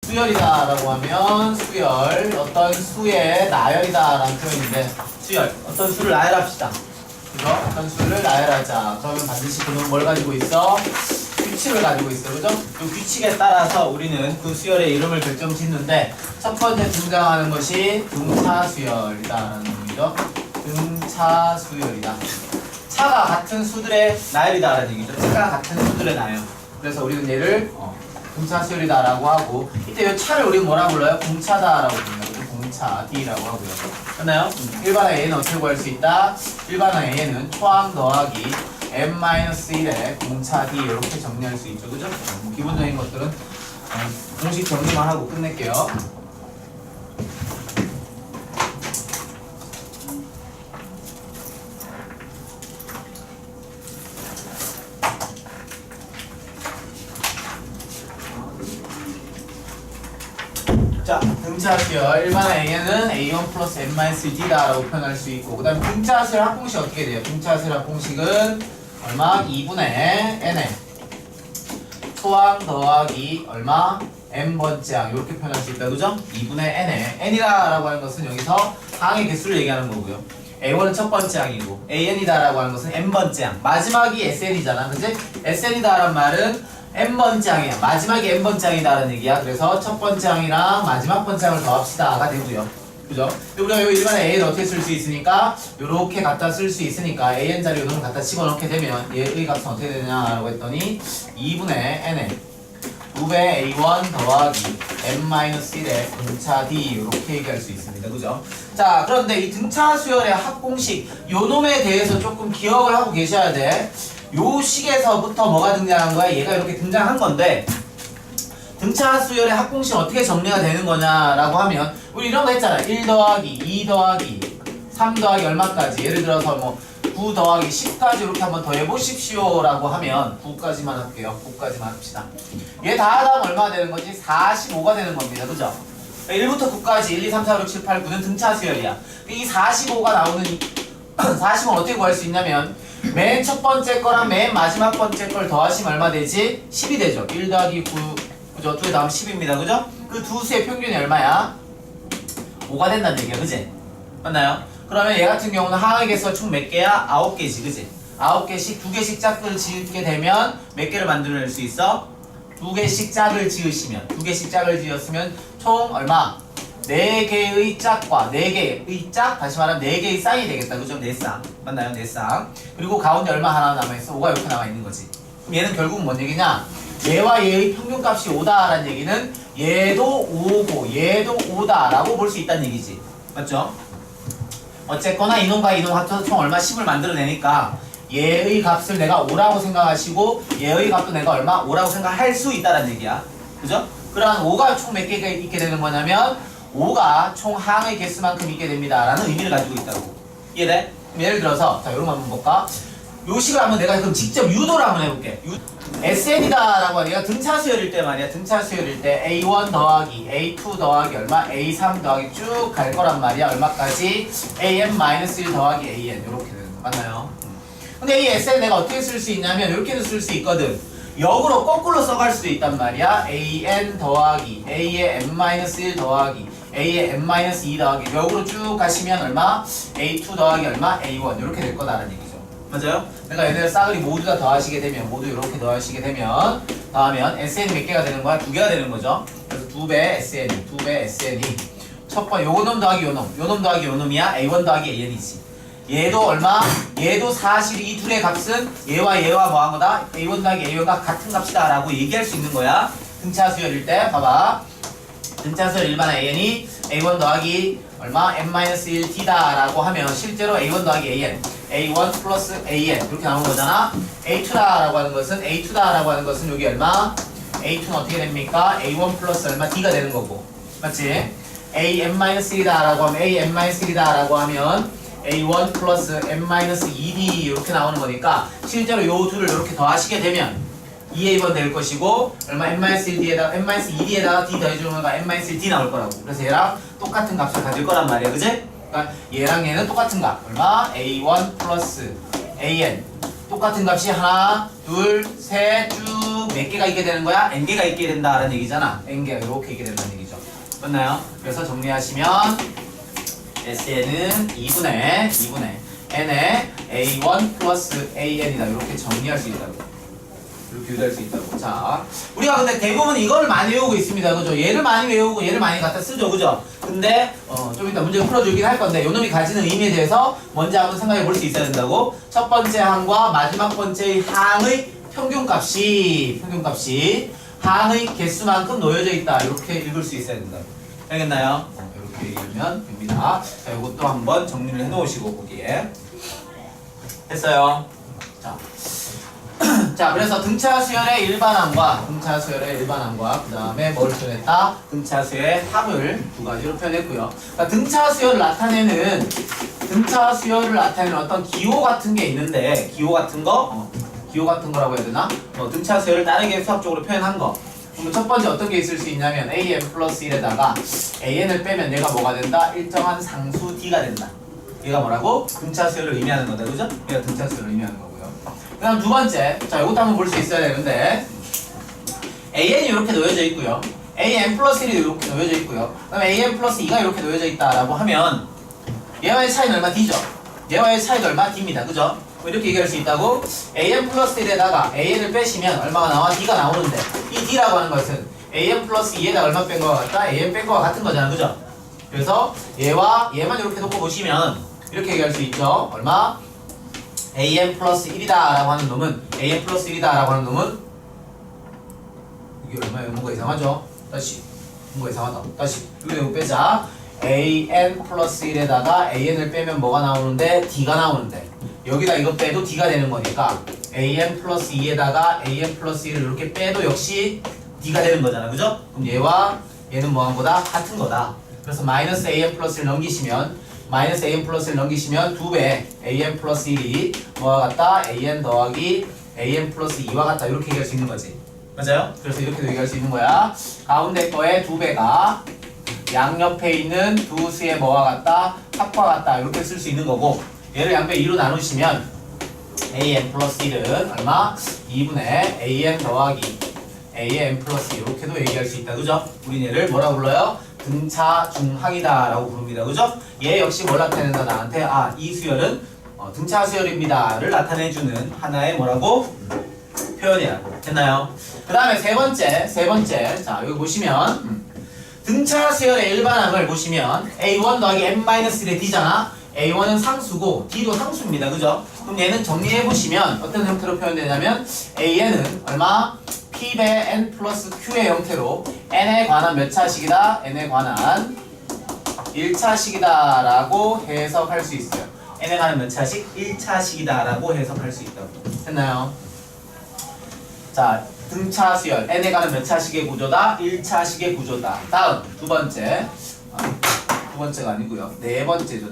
수열이다라고 하면 수열, 어떤 수의 나열이다라는 표현인데 수열, 어떤 수를 나열합시다. 그죠? 어떤 수를 나열하자. 그러면 반드시 그놈은 뭘 가지고 있어? 규칙을 가지고 있어. 그죠? 그 규칙에 따라서 우리는 그 수열의 이름을 결정짓는데 첫 번째 등장하는 것이 등차수열이다라는 의미죠. 등차수열이다. 차가 같은 수들의 나열이다라는 얘기죠. 차가 같은 수들의 나열. 그래서 우리는 얘를 등차수열이다라고 하고 이때 이 차를 우리는 뭐라고 불러요? 공차다라고 불러요. 공차, D라고 하고요. 맞나요? 일반의 A는 어떻게 구할 수 있다? 일반의 A는 초항 더하기 M-1의 공차 D 이렇게 정리할 수 있죠. 그죠? 기본적인 것들은 공식 정리만 하고 끝낼게요. 자, 등차수열 일반의 A는 A1 플러스 M-D다 라고 표현할 수 있고 그 다음에 등차수열 합공식 어떻게 돼요? 등차수열 합공식은 얼마? 2분의 N에 초항 더하기 얼마? N번째 항 이렇게 표현할 수 있다. 그죠? 2분의 N에 N이다 라고 하는 것은 여기서 항의 개수를 얘기하는 거고요. A1은 첫 번째 항이고 AN이다 라고 하는 것은 N번째 항 마지막이 SN이잖아. 그치? SN이다 라는 말은 n번째 항이야. 마지막이 n번째 항이다라는 얘기야. 그래서 첫 번째 항이랑 마지막 번째 항을 더합시다가 되고요. 그죠? 근데 우리가 이 일반에 a를 어떻게 쓸 수 있으니까 요렇게 갖다 쓸 수 있으니까 an 자리 요놈을 갖다 집어넣게 되면 얘의 값은 어떻게 되냐라고 했더니 2분의 n에 2배 a1 더하기 n-1의 등차 d 이렇게 얘기할 수 있습니다. 그죠? 자, 그런데 이 등차 수열의 합공식 요놈에 대해서 조금 기억을 하고 계셔야 돼. 요 식에서부터 뭐가 등장한 거야? 얘가 이렇게 등장한 건데 등차 수열의 합공식 어떻게 정리가 되는 거냐라고 하면 우리 이런 거 했잖아. 1 더하기 2 더하기 3 더하기 얼마까지 예를 들어서 뭐 9 더하기 10까지 이렇게 한번 더 해보십시오 라고 하면 9까지만 할게요. 9까지만 합시다. 얘 다 하다 보면 얼마나 되는 거지? 45가 되는 겁니다. 그죠? 1부터 9까지 1, 2, 3, 4, 5, 6, 7, 8, 9는 등차 수열이야. 이 45가 나오는 40은 어떻게 구할 수 있냐면 맨 첫 번째 거랑 맨 마지막 번째 걸 더하시면 얼마 되지? 10이 되죠. 1 더하기 9, 그죠? 2에 더하면 10입니다. 그죠? 그 두 수의 평균이 얼마야? 5가 된다는 얘기야. 그지? 맞나요? 그러면 얘 같은 경우는 항의 개수가 총 몇 개야? 9개지. 그지? 9개씩 2개씩 짝을 지게 되면 몇 개를 만들어낼 수 있어? 2개씩 짝을 지으시면 2개씩 짝을 지었으면 총 얼마? 4개의 짝과 4개의 짝, 다시 말하면 4개의 쌍이 되겠다. 그죠? 4쌍. 맞나요? 4쌍. 그리고 가운데 얼마 하나 남아있어? 5가 이렇게 남아있는 거지. 그럼 얘는 결국은 뭔 얘기냐? 얘와 얘의 평균값이 5다라는 얘기는 얘도 5고 얘도 5다라고 볼 수 있다는 얘기지. 맞죠? 어쨌거나 이놈과 이놈 합쳐서 총 얼마? 10을 만들어내니까 얘의 값을 내가 5라고 생각하시고 얘의 값도 내가 얼마? 5라고 생각할 수 있다는 얘기야. 그죠? 그러한 5가 총 몇 개가 있게 되는 거냐면 5가 총 항의 개수만큼 있게 됩니다 라는 의미를 가지고 있다고. 이해돼? 예를 들어서 자 요런 거 한번 볼까? 요 식을 한번 내가 그럼 직접 유도를 한번 해볼게. SN이다 라고 하니까 등차 수열일 때 말이야. 등차 수열일 때 A1 더하기 A2 더하기 얼마? A3 더하기 쭉 갈 거란 말이야. 얼마까지? AN-1 더하기 AN 이렇게 되는 거 맞나요? 근데 이 SN 내가 어떻게 쓸 수 있냐면 이렇게도 쓸 수 있거든. 역으로 거꾸로 써갈 수도 있단 말이야. AN 더하기 A의 M-1 더하기 A의 M-2 더하기 역으로 쭉 가시면 얼마? A2 더하기 얼마? A1 이렇게 될 거다라는 얘기죠. 맞아요? 내가 얘네들 싸그리 모두 다 더하시게 되면 모두 이렇게 더하시게 되면 더하면 SN이 몇 개가 되는 거야? 2개가 되는 거죠. 그래서 2배 SN이 2배 SN이 첫 번 요놈 더하기 요놈 더하기 요놈이야. A1 더하기 AN이지. 얘도 얼마? 얘도 사실 이 둘의 값은 얘와 뭐한 거다? A1 더하기 A1과 같은 값이다 라고 얘기할 수 있는 거야. 등차 수열일 때 봐봐. 등차 수열 일반 AN이 A1 더하기 얼마? M-1D다 라고 하면 실제로 A1 더하기 AN A1 플러스 AN 이렇게 나오는 거잖아. A2다 라고 하는 것은 여기 얼마? A2는 어떻게 됩니까? A1 플러스 얼마? D가 되는 거고 맞지? AM-1이다 라고 하면 AM-1이다 라고 하면 A1 플러스 M-2D 이렇게 나오는 거니까 실제로 요 둘을 이렇게 더하시게 되면 2A1 될 것이고 얼마 M-2D에다가 M-2D에다가 D 더해주는 거가 M-D 나올 거라고. 그래서 얘랑 똑같은 값을 가질 거란 말이야. 그지? 그러니까 얘랑 얘는 똑같은 값 얼마? A1 플러스 AN 똑같은 값이 하나 둘 셋 쭉 쭉 몇 개가 있게 되는 거야? n개가 있게 된다라는 얘기잖아. n개가 이렇게 있게 된다는 얘기죠. 맞나요? 그래서 정리하시면 SN은 2분의 n의 A1 플러스 AN이다. 이렇게 정리할 수 있다고. 이렇게 유도할 수 있다고. 자, 우리가 근데 대부분 이거를 많이 외우고 있습니다. 그죠? 얘를 많이 외우고 얘를 많이 갖다 쓰죠. 그죠? 근데 좀 이따 문제 풀어주긴 할 건데 요놈이 가지는 의미에 대해서 먼저 한번 생각해 볼 수 있어야 된다고. 첫 번째 항과 마지막 번째 항의 평균값이 항의 개수만큼 놓여져 있다. 이렇게 읽을 수 있어야 된다고. 알겠나요? 이렇게 읽으면 됩니다. 자, 이것도 한번 정리를 해 놓으시고 거기에. 됐어요. 자, 그래서 등차 수열의 일반항과 그 다음에 뭘 표현했다? 등차 수열의 합을 두 가지로 표현했고요. 그러니까 등차 수열을 나타내는 어떤 기호 같은 게 있는데 기호 같은 거라고 해야 되나? 등차 수열을 다르게 수학적으로 표현한 거. 그럼 첫 번째 어떤 게 있을 수 있냐면 an 플러스 1에다가 an을 빼면 얘가 뭐가 된다? 일정한 상수 d가 된다. 얘가 뭐라고? 등차 수열을 의미하는 거다. 그죠? 얘가 등차 수열을 의미하는 거고요. 그 다음 두 번째, 자, 이것도 한번 볼 수 있어야 되는데 an이 이렇게 놓여져 있고요. an 플러스 1이 이렇게 놓여져 있고요. 그 다음에 an 플러스 2가 이렇게 놓여져 있다라고 하면 얘와의 차이는 얼마? d죠? 얘와의 차이가 얼마? d입니다. 그죠? 이렇게 얘기할 수 있다고. an 플러스 1에다가 an을 빼시면 얼마가 나와? d가 나오는데 이 d라고 하는 것은 an 플러스 2에다 얼마 뺀 거와 같다? an 뺀 거와 같은 거잖아. 그죠? 그래서 얘와 얘만 이렇게 놓고 보시면 이렇게 얘기할 수 있죠. 얼마? an 플러스 1이다 라고 하는 놈은 이게 얼마예요? 뭔가 이상하죠? 다시 뭔가 이상하다. 다시 이거 빼자. an 플러스 1에다가 an을 빼면 뭐가 나오는데? d가 나오는데 여기다 이거 빼도 d가 되는 거니까 an 플러스 2에다가 an 플러스 1을 이렇게 빼도 역시 d가 되는 거잖아. 그죠? 그럼 얘와 얘는 뭐한 거다? 같은 거다. 그래서 마이너스 an 플러스를 넘기시면 2배 an 플러스 1이 뭐와 같다? an 더하기 an 플러스 2와 같다. 이렇게 얘기할 수 있는 거지. 맞아요? 그래서 이렇게도 얘기할 수 있는 거야. 가운데 거의 2배가 양옆에 있는 두 수의 뭐와 같다? 합과 같다. 이렇게 쓸 수 있는 거고 얘를 양배 2로 나누시면 an 플러스 1은 얼마? 2분의 an 더하기 an 플러스 이렇게도 얘기할 수 있다. 그죠? 우린 얘를 뭐라고 불러요? 등차 중항이다 라고 부릅니다. 그죠? 얘 역시 뭘 나타낸다 나한테? 이 수열은 등차 수열입니다 를 나타내주는 하나의 뭐라고? 표현이야. 됐나요? 그 다음에 세 번째 자 여기 보시면 등차 수열의 일반항을 보시면 a1 더하기 n-1의 d잖아. a1은 상수고 d도 상수입니다. 그죠? 그럼 얘는 정리해보시면 어떤 형태로 표현되냐면 an은 얼마? p배 n 플러스 q의 형태로 n에 관한 몇 차식이다? n에 관한 1차식이다 라고 해석할 수 있어요. n에 관한 몇 차식? 1차식이다 라고 해석할 수 있다고. 됐나요? 자, 등차 수열 n에 관한 몇 차식의 구조다? 1차식의 구조다. 다음 두 번째가 아니고요. 네 번째죠.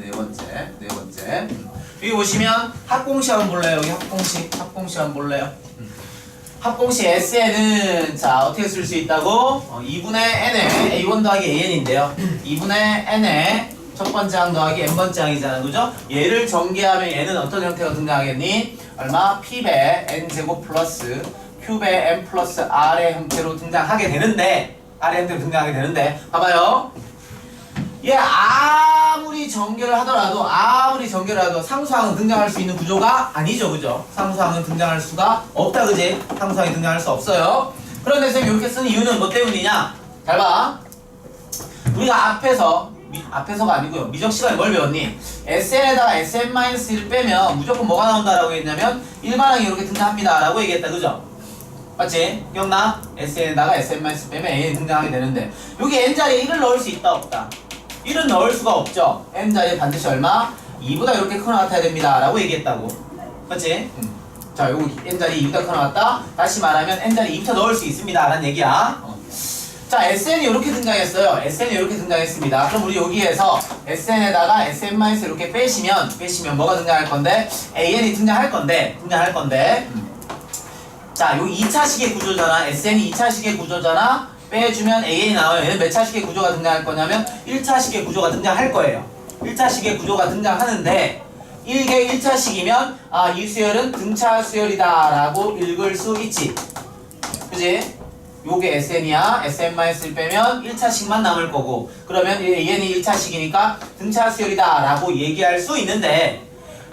여기 보시면 합공식 한번 볼래요? 여기 합공식 한번 볼래요? 합공식 SN은 자 어떻게 쓸 수 있다고? 2분의 n의 a1 더하기 an인데요. 2분의 n의 첫 번째 항 더하기 n번째 항이잖아. 그죠? 얘를 전개하면 얘는 어떤 형태가 등장하겠니? 얼마? p배 n제곱 플러스 q배 n 플러스 r의 형태로 등장하게 되는데 봐봐요. 얘 아무리 전개를 하더라도 상수항은 등장할 수 있는 구조가 아니죠. 그죠? 상수항은 등장할 수가 없다. 그지? 상수항이 등장할 수 없어요. 그런데 선생님이 이렇게 쓰는 이유는 뭐 때문이냐? 잘 봐. 우리가 앞에서가 아니고요. 미적 시간에 뭘 배웠니? SN에다가 SN-1을 빼면 무조건 뭐가 나온다라고 했냐면 일반항이 이렇게 등장합니다 라고 얘기했다. 그죠? 맞지? 기억나? SN에다가 SN-1 빼면 A에 등장하게 되는데 여기 N자리에 1을 넣을 수 있다 없다? 1은 넣을 수가 없죠. N자리에 반드시 얼마? 2보다 이렇게 커 나왔어야 됩니다 라고 얘기했다고. 맞지? 자, 요거 N자리 2보다 커 나왔다. 다시 말하면 N자리 2부터 넣을 수 있습니다 라는 얘기야. 자, SN이 이렇게 등장했어요. SN이 이렇게 등장했습니다. 그럼 우리 여기에서 SN에다가 SN-을 이렇게 빼시면 뭐가 등장할 건데? AN이 등장할 건데 자, 요 2차식의 구조잖아. SN이 2차식의 구조잖아. 빼주면 AN이 나와요. 얘는 몇 차식의 구조가 등장할 거냐면 1차식의 구조가 등장할 거예요. 1차식의 구조가 등장하는데 이게 1차식이면 이 수열은 등차 수열이다 라고 읽을 수 있지. 그지? 요게 SN이야. SN-1 빼면 1차식만 남을 거고, 그러면 AN이 1차식이니까 등차 수열이다 라고 얘기할 수 있는데,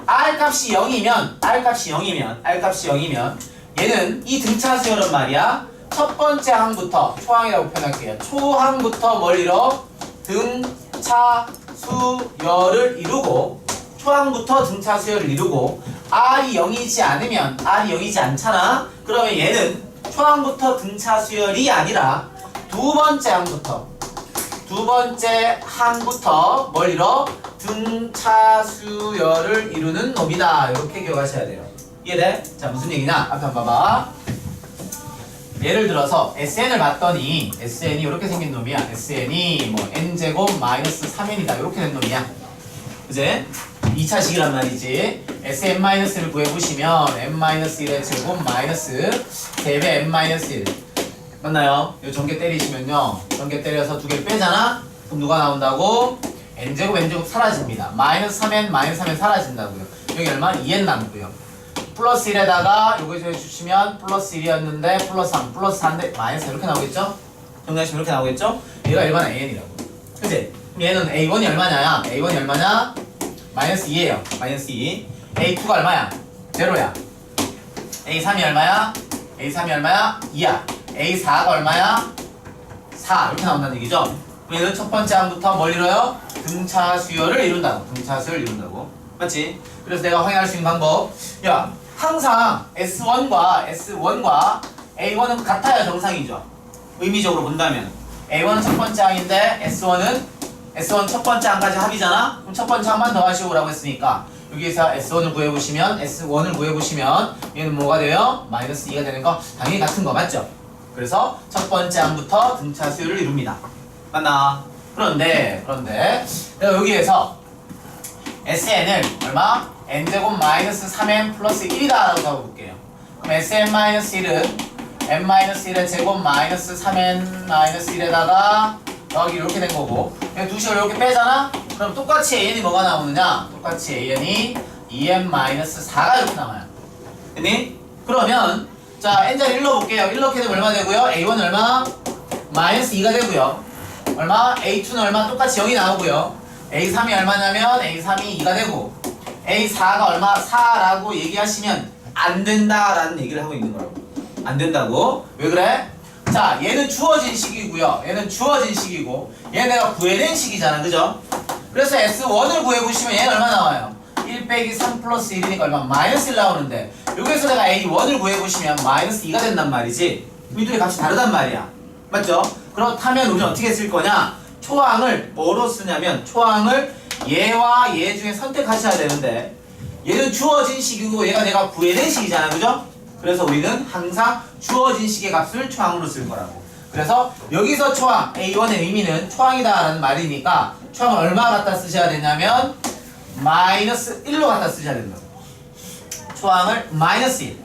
R값이 0이면 얘는 이 등차 수열은 말이야, 첫 번째 항부터, 초항이라고 표현할게요. 초항부터 뭘 이뤄? 등차 수열을 이루고, 초항부터 등차 수열을 이루고, R이 0이지 않잖아? 그러면 얘는 초항부터 등차 수열이 아니라 두 번째 항부터 뭘 이뤄? 등차 수열을 이루는 놈이다. 이렇게 기억하셔야 돼요. 이해돼? 자, 무슨 얘기냐? 앞에 한번 봐봐. 예를 들어서 SN을 봤더니 SN이 이렇게 생긴 놈이야. SN이 뭐 n제곱 마이너스 3n이다. 이렇게 된 놈이야. 그제? 2차식이란 말이지. Sn-를 구해보시면 n-1의 제곱 마이너스 3배 n-1 맞나요? 이 전개 때리시면요, 전개 때려서 두 개 빼잖아? 그럼 누가 나온다고? n제곱 사라집니다. 마이너스 3n 사라진다고요. 여기 얼마? 2n 남고요. 플러스 1에다가 요거 해주시면 플러스 1이었는데 플러스 3, 플러스 4인데 마이너스 이렇게 나오겠죠? 정리하시면 이렇게 나오겠죠? 얘가 일반 an이라고. 그치? 그럼 얘는 a1이 얼마냐? a1이 얼마냐? 마이너스 2예요. 마이너스 2. A2가 얼마야? 0야. A3이 얼마야? A3이 얼마야? 2야. A4가 얼마야? 4. 이렇게 나온다는 얘기죠. 그럼 얘는 첫 번째 항부터 뭘 이뤄요? 등차 수열을 이룬다고. 등차 수열을 이룬다고. 맞지? 그래서 내가 확인할 수 있는 방법. 야, 항상 S1과 A1은 같아야 정상이죠. 의미적으로 본다면. A1은 첫 번째 항인데 S1 첫 번째 항까지 합이잖아? 그럼 첫 번째 항만 더하시고 라고 했으니까 여기에서 S1을 구해보시면 얘는 뭐가 돼요? 마이너스 2가 되는 거 당연히 같은 거 맞죠? 그래서 첫 번째 항부터 등차 수열을 이룹니다. 맞나? 그런데 내가 여기에서 SN을 얼마? n제곱 마이너스 3n 플러스 1이다 라고 잡아볼게요. 그럼 SN-1은 n-1의 제곱 마이너스 3n 마이너스 1에다가 여기 이렇게 된 거고, 두 식을 이렇게 빼잖아? 그럼 똑같이 AN이 뭐가 나오느냐? 똑같이 AN이 2n-4가 이렇게 나와요. 됐니? 그러면 자, n자리 1로 볼게요. 1 되면 얼마 되고요? A1 얼마? 마이너스 2가 되고요. 얼마? A2는 얼마? 똑같이 0이 나오고요. A3이 얼마냐면 A3이 2가 되고, A4가 얼마? 4라고 얘기하시면 안 된다라는 얘기를 하고 있는 거라고. 안 된다고. 왜 그래? 자, 얘는 주어진 식이고요. 얘는 주어진 식이고, 얘는 내가 구해낸 식이잖아. 그죠? 그래서 S1을 구해보시면 얘는 얼마 나와요? 1 빼기 3 플러스 1이니까 얼마? 마이너스 1 나오는데, 여기에서 내가 A1을 구해보시면 마이너스 2가 된단 말이지. 이 둘의 값이 다르단 말이야. 맞죠? 그렇다면 우리는 어떻게 쓸 거냐? 초항을 뭐로 쓰냐면, 초항을 얘와 얘 중에 선택하셔야 되는데, 얘는 주어진 식이고 얘가 내가 구해낸 식이잖아. 그죠? 그래서 우리는 항상 주어진 식의 값을 초항으로 쓸 거라고. 그래서 여기서 초항, A1의 의미는 초항이다라는 말이니까 초항을 얼마 갖다 쓰셔야 되냐면 마이너스 1로 갖다 쓰셔야 된다고. 초항을 마이너스 1.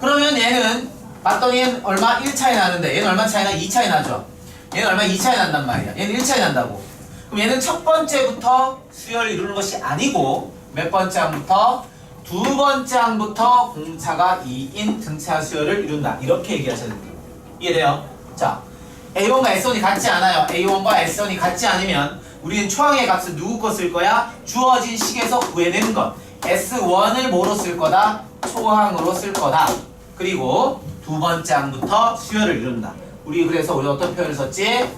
그러면 얘는 봤더니 얘는 얼마? 1 차이 나는데 얘는 얼마 차이 나? 2 차이 나죠. 얘는 얼마? 2 차이 난단 말이야. 얘는 1 차이 난다고. 그럼 얘는 첫 번째부터 수열을 이루는 것이 아니고 몇 번째 항부터? 두 번째 항부터 공차가 2인 등차 수열을 이룬다. 이렇게 얘기하셔야 됩니다. 이해돼요? 자, A1과 S1이 같지 않아요. A1과 S1이 같지 않으면 우리는 초항의 값을 누구 거 쓸 거야? 주어진 식에서 구해내는 것. S1을 뭐로 쓸 거다? 초항으로 쓸 거다. 그리고 두 번째 항부터 수열을 이룬다. 우리 어떤 표현을 썼지?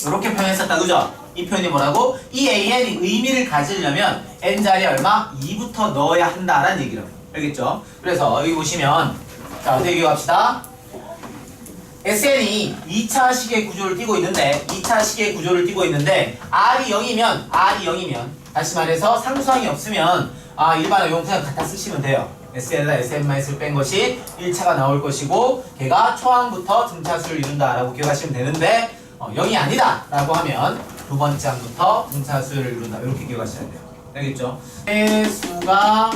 이렇게 표현했었다. 그죠? 이 표현이 뭐라고? 이 AN이 의미를 가지려면 n자리에 얼마? 2부터 넣어야 한다라는 얘기를. 알겠죠? 그래서 여기 보시면 자, 어떻게 기억합시다. SN이 2차 식의 구조를 띠고 있는데 R이 0이면 다시 말해서 상수항이 없으면 일반의 용 그냥 갖다 쓰시면 돼요. SN에다 SN-을 뺀 것이 1차가 나올 것이고 걔가 초항부터 등차수를 이룬다라고 기억하시면 되는데 0이 아니다 라고 하면 두 번째 항부터 등차수를 이룬다. 이렇게 기억하셔야 돼요. 알겠죠? 해수가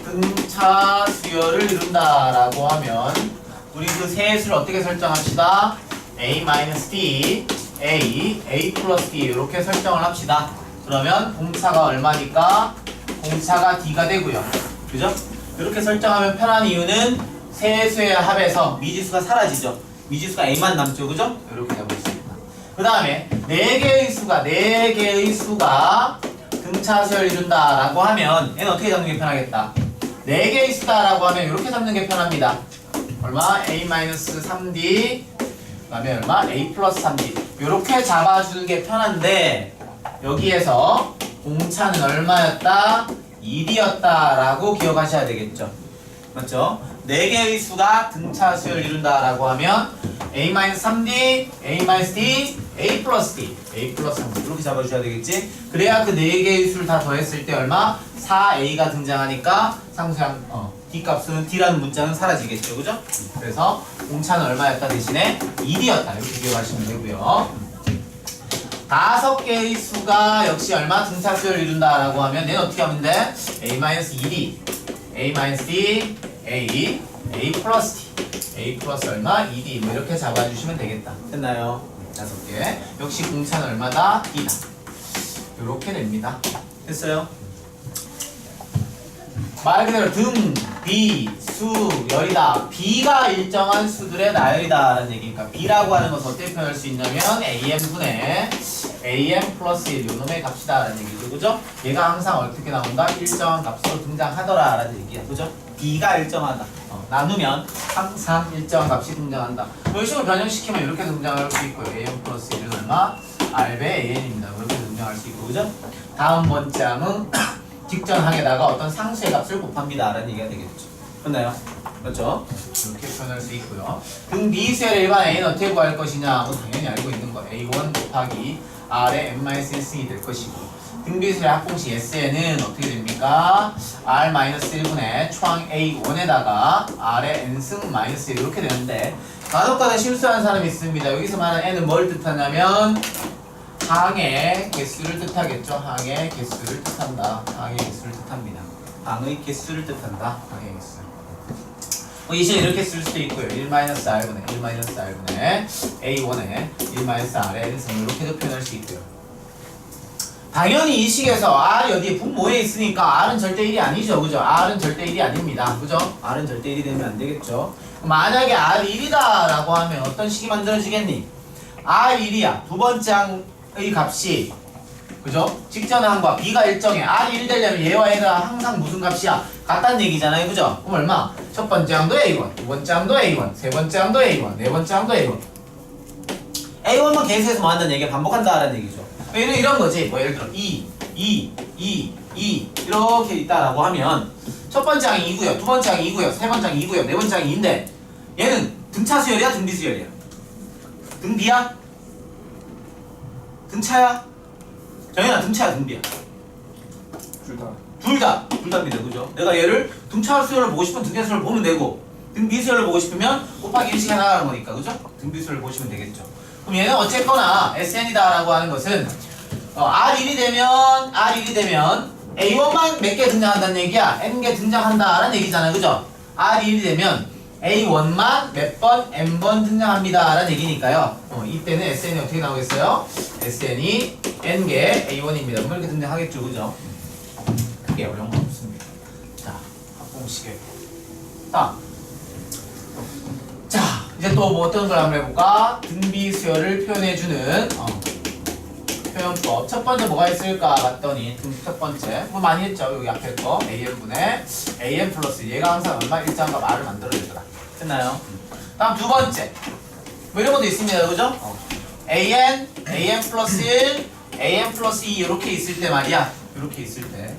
등차 수열을 이룬다 라고 하면 우리 그 세수를 어떻게 설정합시다? A-D, A 플러스 D 이렇게 설정을 합시다. 그러면 공차가 얼마니까? 공차가 D가 되고요. 그죠? 이렇게 설정하면 편한 이유는 세 수의 합에서 미지수가 사라지죠. 미지수가 a만 남죠, 그죠? 이렇게 잡으겠습니다. 그 다음에 네 개의 수가 등차수를 이룬다라고 하면 얘는 어떻게 잡는 게 편하겠다. 네 개의 수다라고 하면 이렇게 잡는 게 편합니다. 얼마? a-3d 그 다음에 얼마? a 플러스 3d 이렇게 잡아주는 게 편한데 여기에서 공차는 얼마였다? 1이었다라고 기억하셔야 되겠죠. 맞죠? 4개의 수가 등차수를 이룬다라고 하면 a-3d, a-d, a 플러스 d, a 플러스 3d 이렇게 잡아주셔야 되겠지? 그래야 그 4개의 수를 다 더했을 때 얼마? 4a가 등장하니까 상수양 d 값은 d라는 문자는 사라지겠죠. 그죠? 그래서 공차는 얼마였다 대신에 1이었다 이렇게 기억하시면 되고요. 5개의 수가 역시 얼마 등차수를 이룬다라고 하면 얘는 어떻게 하면 돼? a-1이 a-d, a 플러스 d, a 플러스 얼마? 2d 뭐 이렇게 잡아주시면 되겠다. 됐나요? 5개. 역시 공차는 얼마다? d다. 이렇게 됩니다. 됐어요? 말 그대로 등, 비, 수, 열이다. b가 일정한 수들의 나열이다 라는 얘기니까 b라고 하는 것을 어떻게 표현할 수 있냐면 am분의 am 플러스 1 요놈의 값이다 라는 얘기죠. 그죠? 얘가 항상 어떻게 나온다? 일정한 값으로 등장하더라 라는 얘기야. 그죠? b가 일정하다. 나누면 항상 일정한 값이 등장한다. 이런 식으로 변형시키면 이렇게 등장할 수 있고요. am 플러스 1은 얼마? r배 an입니다. 이렇게 등장할 수 있고. 그죠? 다음 번째 항은 직전 항에다가 어떤 상수의 값을 곱합니다 라는 얘기가 되겠죠. 맞나요? 맞죠? 이렇게 표현할 수 있고요. 등 B수열의 일반 A는 어떻게 구할 것이냐? 뭐 당연히 알고 있는 거. A1 곱하기 R의 n-1승이 될 것이고 등 B수열의 합공식 SN은 어떻게 됩니까? R-1분의 초항 A1에다가 R의 n승 마이너스 1 이렇게 되는데 간혹가다 실수하는 사람이 있습니다. 여기서 말하는 n은 뭘 뜻하냐면 항의 개수를 뜻하겠죠. 항의 개수를 뜻한다. 항의 개수를 뜻합니다. 항의 개수를 뜻한다. 항의 개수. 이 시에 이렇게 쓸 수도 있고요. 1-r분의 1-r분의 a1에 1-r의 n승을 이렇게도 표현할 수 있고요. 당연히 이 식에서 r이 어디에 분모에 있으니까 r은 절대 1이 아니죠. 그죠? r은 절대 1이 아닙니다. 그죠? r은 절대 1이 되면 안 되겠죠. 만약에 r이 1이다 라고 하면 어떤 식이 만들어지겠니? r1이야. 두 번째 항의 값이 그죠? 직전 항과 b가 일정해. r이 1 되려면 얘와 얘가 항상 무슨 값이야? 같다는 얘기잖아요. 그죠? 그럼 얼마? 첫 번째 항도 A1, 두 번째 항도 A1, 세 번째 항도 A1, 네 번째 항도 A1. A1만 계속해서 뭐 한다는 얘기야? 반복한다라는 얘기죠. 이런 거지. 뭐 예를 들어 2 이렇게 있다라고 하면 첫 번째 항이 2고요, 두 번째 항이 2고요, 세 번째 항이 2고요, 네 번째 항이 2인데 얘는 등차 수열이야? 등비 수열이야? 등비야? 등차야? 정현아 등차야 등비야? 둘 다입니다. 그죠? 내가 얘를 등차 수열을 보고 싶으면 등차 수열을 보면 되고 등비 수열을 보고 싶으면 곱하기 1씩 해나가는 거니까. 그죠? 등비 수열을 보시면 되겠죠. 그럼 얘는 어쨌거나 SN이다 라고 하는 것은 R1이 되면 A1만 몇 개 등장한다는 얘기야. N개 등장한다 라는 얘기잖아요. 그죠? R1이 되면 A1만 몇 번, N번 등장합니다 라는 얘기니까요. 이때는 SN이 어떻게 나오겠어요? SN이 N개 A1입니다. 뭐 이렇게 등장하겠죠. 그죠? 크게 어려운 건 없습니다. 자, 합공식에 자, 이제 또 뭐 어떤 걸 한번 해볼까? 등비수열을 표현해주는 표현법. 첫 번째 뭐가 있을까 봤더니 첫 번째 뭐 많이 했죠. 여기 앞에 거 am분의 am 플러스 얘가 항상 얼마 일정과 말을 만들어내더라. 됐나요? 다음 두 번째 뭐 이런 것도 있습니다. 그죠? am 플러스 1 am 플러스 2 이렇게 있을 때 말이야. 이렇게 있을 때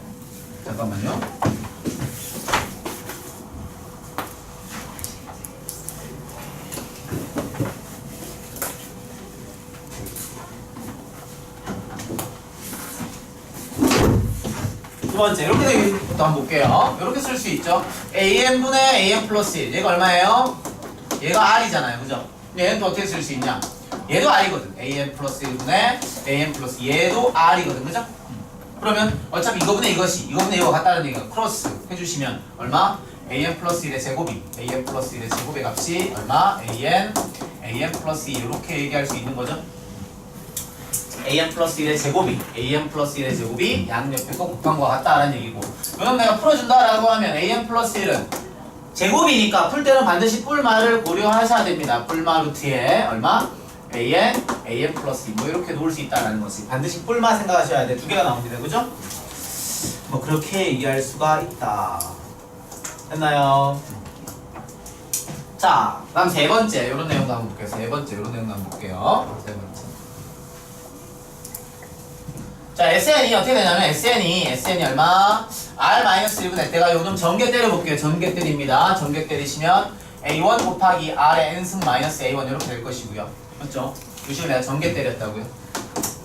잠깐만요. 두 번째 이렇게 되는 것도 한번 볼게요. 이렇게 쓸 수 있죠. am분의 am 플러스 1 얘가 얼마예요? 얘가 r이잖아요. 그죠? 얘는 또 어떻게 쓸 수 있냐? 얘도 r이거든. am 플러스 1분의 am 플러스 얘도 r이거든. 그죠? 그러면 어차피 이거분의 이것이 이거분의 이거 같다는 얘기가 크로스 해주시면 얼마? am 플러스 1의 제곱이 am 플러스 1의 제곱의 값이 얼마? am 플러스 2 이렇게 얘기할 수 있는 거죠. am 플러스 1의 제곱이 am 플러스 1의 제곱이 양옆에 거 곱한 거 같다라는 얘기고 그럼 내가 풀어준다라고 하면 am 플러스 1은 제곱이니까 풀 때는 반드시 뿔말을 고려하셔야 됩니다. 뿔마 루트에 얼마? an 플러스 2 뭐 이렇게 놓을 수 있다는 거지. 반드시 뿔마 생각하셔야 돼. 두 개가 나옵니다. 그죠? 뭐 그렇게 얘기할 수가 있다. 됐나요? 자, 다음 세 번째 이런 내용도 한번 볼게요. 세 번째 이런 내용도 한번 볼게요. 세 번째. 자, SN이 어떻게 되냐면 SN이 얼마? R-1분의 내가 요즘 전개 때려볼게요. 전개 때립니다. 전개 때리시면 A1 곱하기 R의 N승 마이너스 A1 이렇게 될 것이고요. 맞죠? 요 식을 내가 전개 때렸다고요.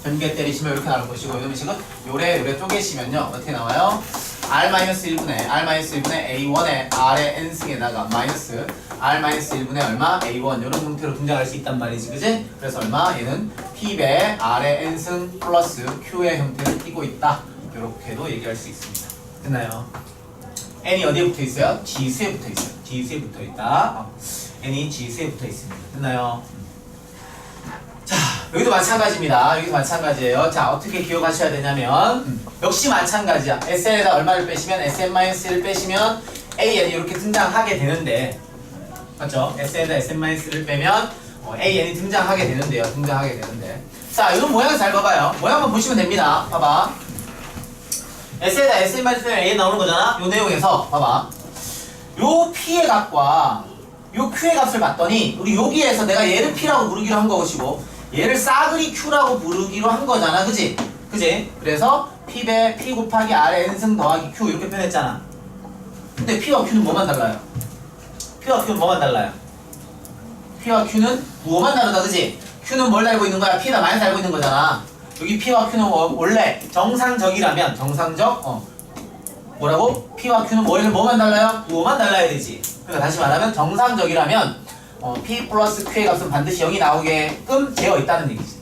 전개 때리시면 이렇게 나올 것이고 요즘 식은 요래 쪼개시면요. 어떻게 나와요? R-1분의 A1의 R의 N승에다가 마이너스 R-1분의 얼마? A1 이런 형태로 등장할 수 있단 말이지. 그지? 그래서 얼마? 얘는 P배 R의 N승 플러스 Q의 형태를 띠고 있다. 이렇게도 얘기할 수 있습니다. 됐나요? N이 어디에 붙어 있어요? 지수에 붙어 있어요. 지수에 붙어 있다. N이 지수에 붙어 있습니다. 됐나요? 자, 여기도 마찬가지입니다. 여기도 마찬가지예요. 자, 어떻게 기억하셔야 되냐면 역시 마찬가지야. SN에다 얼마를 빼시면 SN-1를 빼시면 AN이 이렇게 등장하게 되는데 맞죠? SN에다 SN-를 빼면 AN이 등장하게 되는데요. 등장하게 되는데 자, 이런 모양을 잘 봐봐요. 모양만 보시면 됩니다. 봐봐. S에다 SN-빼면 AN 나오는 거잖아? 요 내용에서 봐봐. 요 P의 값과 요 Q의 값을 봤더니 우리 여기에서 내가 얘를 P라고 부르기로 한 것이고 얘를 싸그리 Q라고 부르기로 한 거잖아. 그지? 그지? 그래서 P배 P 곱하기 R의 N승 더하기 Q 이렇게 표현했잖아. 근데 P와 Q는 뭐만 달라요? P와 Q는 뭐만 달라요? P와 Q는 뭐만 다르다. 그지? Q는 뭘 달고 있는 거야? P에다 마이너스 달고 있는 거잖아. 여기 P와 Q는 원래 정상적이라면 정상적 뭐라고? P와 Q는 뭐만 달라요? 뭐만 달라야 되지. 그러니까 다시 말하면 정상적이라면 P 플러스 Q의 값은 반드시 0이 나오게끔 되어 있다는 얘기지.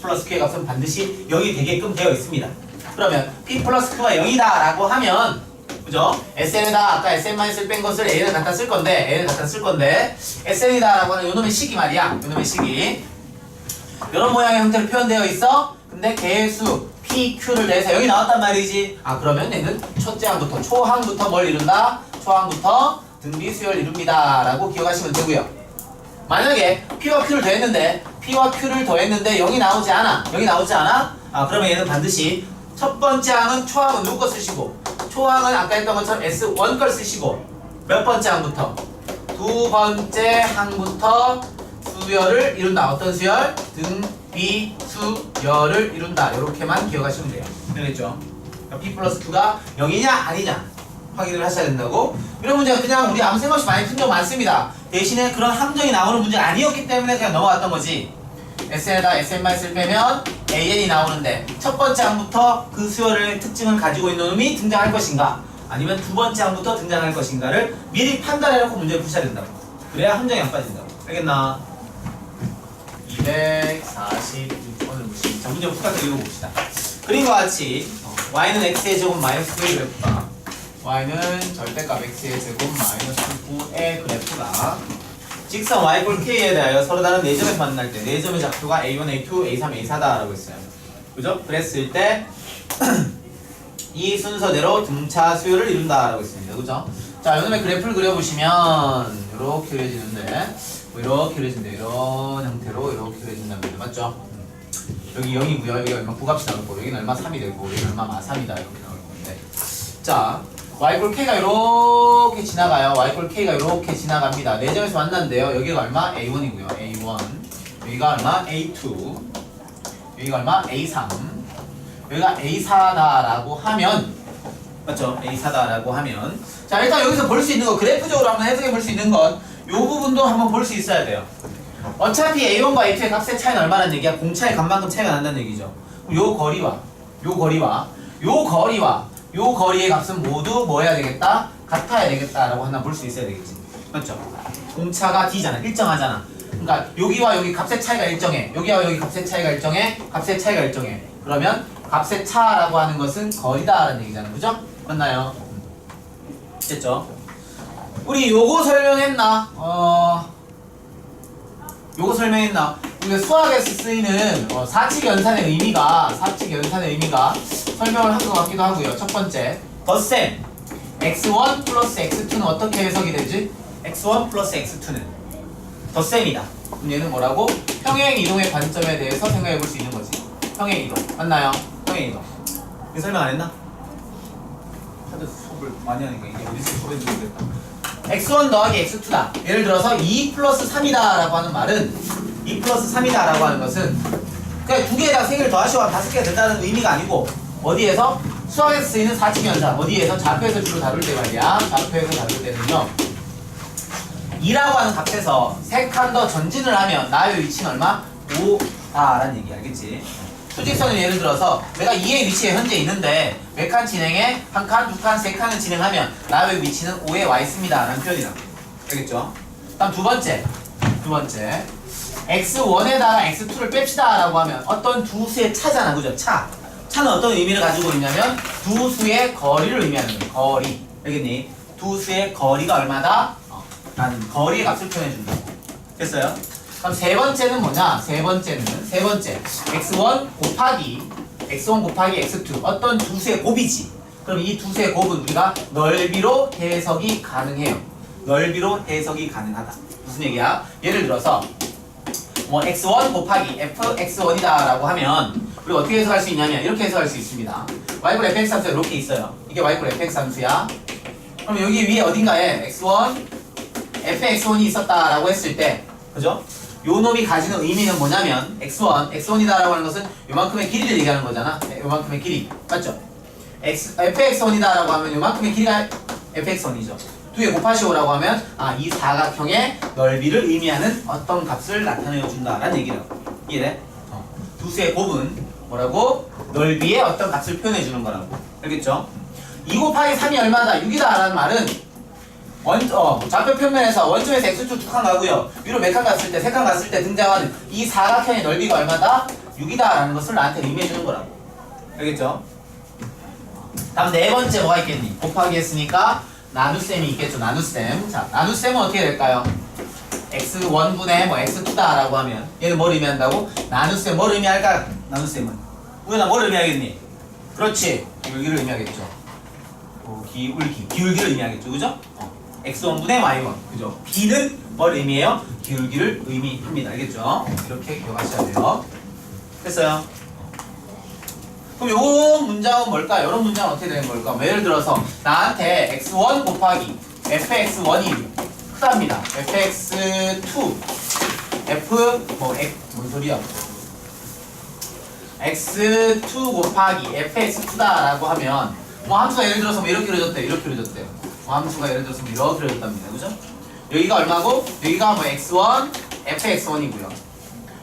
플러스 Q의 값은 반드시 0이 되게끔 되어 있습니다. 그러면 P 플러스 Q가 0이다 라고 하면 그죠? SN에다 아까 SN-를 뺀 것을 A를 갖다 쓸 건데 SN이다 라고 하는 요놈의 식이 말이야. 요놈의 식이 이런 모양의 형태로 표현되어 있어. 근데 개수 P, Q를 내서 0이 나왔단 말이지. 아, 그러면 얘는 첫째 항부터 초항부터 뭘 이룬다? 초항부터 등비수열 이룹니다 라고 기억하시면 되고요. 만약에 P와 Q를 더했는데 0이 나오지 않아. 아, 그러면 얘는 반드시 첫 번째 항은 초항은 누구 거 쓰시고 초항은 아까 했던 것처럼 S1 걸 쓰시고 몇 번째 항부터? 두 번째 항부터 수열을 이룬다. 어떤 수열? 등비수열을 이룬다. 이렇게만 기억하시면 돼요. 알겠죠? 그러니까 P 플러스 Q가 0이냐 아니냐 확인을 하셔야 된다고. 이런 문제가 그냥 우리 아무 생각 없이 많이 푼 적 많습니다. 대신에 그런 함정이 나오는 문제가 아니었기 때문에 그냥 넘어갔던 거지. SN에다 SN-를 빼면 AN이 나오는데 첫 번째 항부터 그 수열의 특징을 가지고 있는 놈이 등장할 것인가 아니면 두 번째 항부터 등장할 것인가를 미리 판단해놓고 문제를 푸셔야 된다고. 그래야 함정이 안 빠진다고. 알겠나? 246번을 보시면 자, 문제 풀까지 읽어봅시다. 그림과 같이 y는 x의 제곱 마이너스 9의 그래프가 y는 절대값 x의 제곱 마이너스 9의 그래프가 직선 y 꼴 k에 대하여 서로 다른 4점에서 만날 때 4점의 좌표가 a1, a2, a3, a4다 라고 했어요. 그죠? 그랬을 때 이 순서대로 등차 수열을 이룬다 라고 했습니다. 그죠? 자, 요놈의 그래프를 그려보시면 이렇게 그려지는데 이렇게 그려진다. 이런 형태로 이렇게 그려진단 말이에요. 맞죠? 여기 0이고요. 여기 얼마 9값이 나오고 여기는 얼마 3이 되고 여기는 얼마 3이다 이렇게 나올 건데 자, y꼴 k가 이렇게 지나가요. y꼴 k가 이렇게 지나갑니다. 4점에서 만난대요. 여기가 얼마? a1이고요. a1 여기가 얼마? a2 여기가 얼마? a3 여기가 a4다라고 하면 맞죠? a4다라고 하면 자, 일단 여기서 볼 수 있는 거 그래프적으로 한번 해석해 볼 수 있는 건 이 부분도 한번 볼 수 있어야 돼요. 어차피 A1과 A2의 값의 차이는 얼마라는 얘기야? 공차의 값만큼 차이가 난다는 얘기죠. 요 거리와 요 거리의 값은 모두 뭐 해야 되겠다? 같아야 되겠다라고 하나 볼 수 있어야 되겠지. 맞죠? 공차가 D잖아. 일정하잖아. 그러니까 여기와 여기 값의 차이가 일정해. 여기와 여기 값의 차이가 일정해. 그러면 값의 차라고 하는 것은 거리다라는 얘기잖아. 그죠? 맞나요? 됐죠? 우리 요거 설명했나? 요거 설명했나? 근데 수학에서 쓰이는 사칙 연산의 의미가 설명을 한 것 같기도 하고요. 첫 번째, 덧셈 x1 플러스 x2는 어떻게 해석이 되지? x1 플러스 x2는 덧셈이다. 그럼 얘는 뭐라고? 평행 이동의 관점에 대해서 생각해 볼 수 있는 거지. 평행 이동. 맞나요? 평행 이동. 이거 설명 안 했나? 하도 수업을 많이 하니까 이게 어디서 수업인지 모르겠다. x1 더하기 x2다. 예를 들어서 2 플러스 3이다 라고 하는 말은 2 플러스 3이다 라고 하는 것은 그냥 두 개에다 3개를 더하시고 5개가 된다는 의미가 아니고 어디에서? 수학에서 쓰이는 사칙연산. 어디에서? 좌표에서 주로 다룰 때 말이야. 좌표에서 다룰 때는요. 2라고 하는 값에서 3칸 더 전진을 하면 나의 위치는 얼마? 5다라는 얘기 알겠지? 수직선을 예를 들어서 내가 2의 위치에 현재 있는데 몇 칸 진행해? 1칸, 2칸, 3칸을 진행하면 나의 위치는 5에 와 있습니다 라는 표현이다. 알겠죠? 다음 두 번째 x1에다가 x2를 뺍시다 라고 하면 어떤 두 수의 차잖아. 그죠? 차는 어떤 의미를 가지고 있냐면 두 수의 거리를 의미하는 거야. 거리. 알겠니? 두 수의 거리가 얼마다? 라는 거리의 값을 표현해준다. 됐어요? 그럼 세 번째는 뭐냐? 세 번째 x1 곱하기 x2 어떤 두 수의 곱이지. 그럼 이 두 수의 곱은 우리가 넓이로 해석이 가능해요. 넓이로 해석이 가능하다. 무슨 얘기야? 예를 들어서 뭐 x1 곱하기 fx1이다 라고 하면 우리가 어떻게 해석할 수 있냐면 이렇게 해석할 수 있습니다. y분 fx 함수가 이렇게 있어요. 이게 y분 fx 함수야. 그럼 여기 위에 어딘가에 x1 fx1이 있었다라고 했을 때, 그죠? 요 놈이 가지는 의미는 뭐냐면 x1이다라고 하는 것은 요만큼의 길이를 얘기하는 거잖아. 요만큼의 길이. 맞죠? fx1이다라고 하면 요만큼의 길이가 fx1이죠. 두 개 곱하시오라고 하면 이 사각형의 넓이를 의미하는 어떤 값을 나타내어 준다라는 얘기라고. 이해돼? 두 수의 곱은 뭐라고? 넓이의 어떤 값을 표현해 주는 거라고. 알겠죠? 2 곱하기 3이 얼마다? 6이다 라는 말은 좌표 평면에서 원점에서 x축 2칸 가고요. 위로 몇 칸 갔을 때, 3칸 갔을 때 등장하는 이 사각형의 넓이가 얼마다? 6이다 라는 것을 나한테 의미해 주는 거라고. 알겠죠? 다음 네 번째 뭐가 있겠니? 곱하기 했으니까 나눗셈이 있겠죠. 나눗셈. 자, 나눗셈은 어떻게 될까요? x1분의 x2다 라고 하면 얘는 뭘 의미한다고? 나눗셈 뭘 의미할까? 나눗셈은 우연아 뭘 의미하겠니? 그렇지. 기울기를 의미하겠죠. 기울기를 의미하겠죠. 그죠? x1분의 y1. 그죠? b는 뭘 의미해요? 기울기를 의미합니다. 알겠죠? 이렇게 기억하셔야 돼요. 됐어요? 그럼 요 문장은 뭘까? 이런 문장은 어떻게 되는 걸까? 예를 들어서 나한테 x1 곱하기 fx1이 크답니다. fx2 뭔 소리야? x2 곱하기 fx2다 라고 하면 함수가 예를 들어서 이렇게 그려졌대요. 이렇게 그려졌대요. 함수가 예를 들어서 이렇게 그려졌답니다. 그죠? 여기가 얼마고? 여기가 x1 fx1이고요.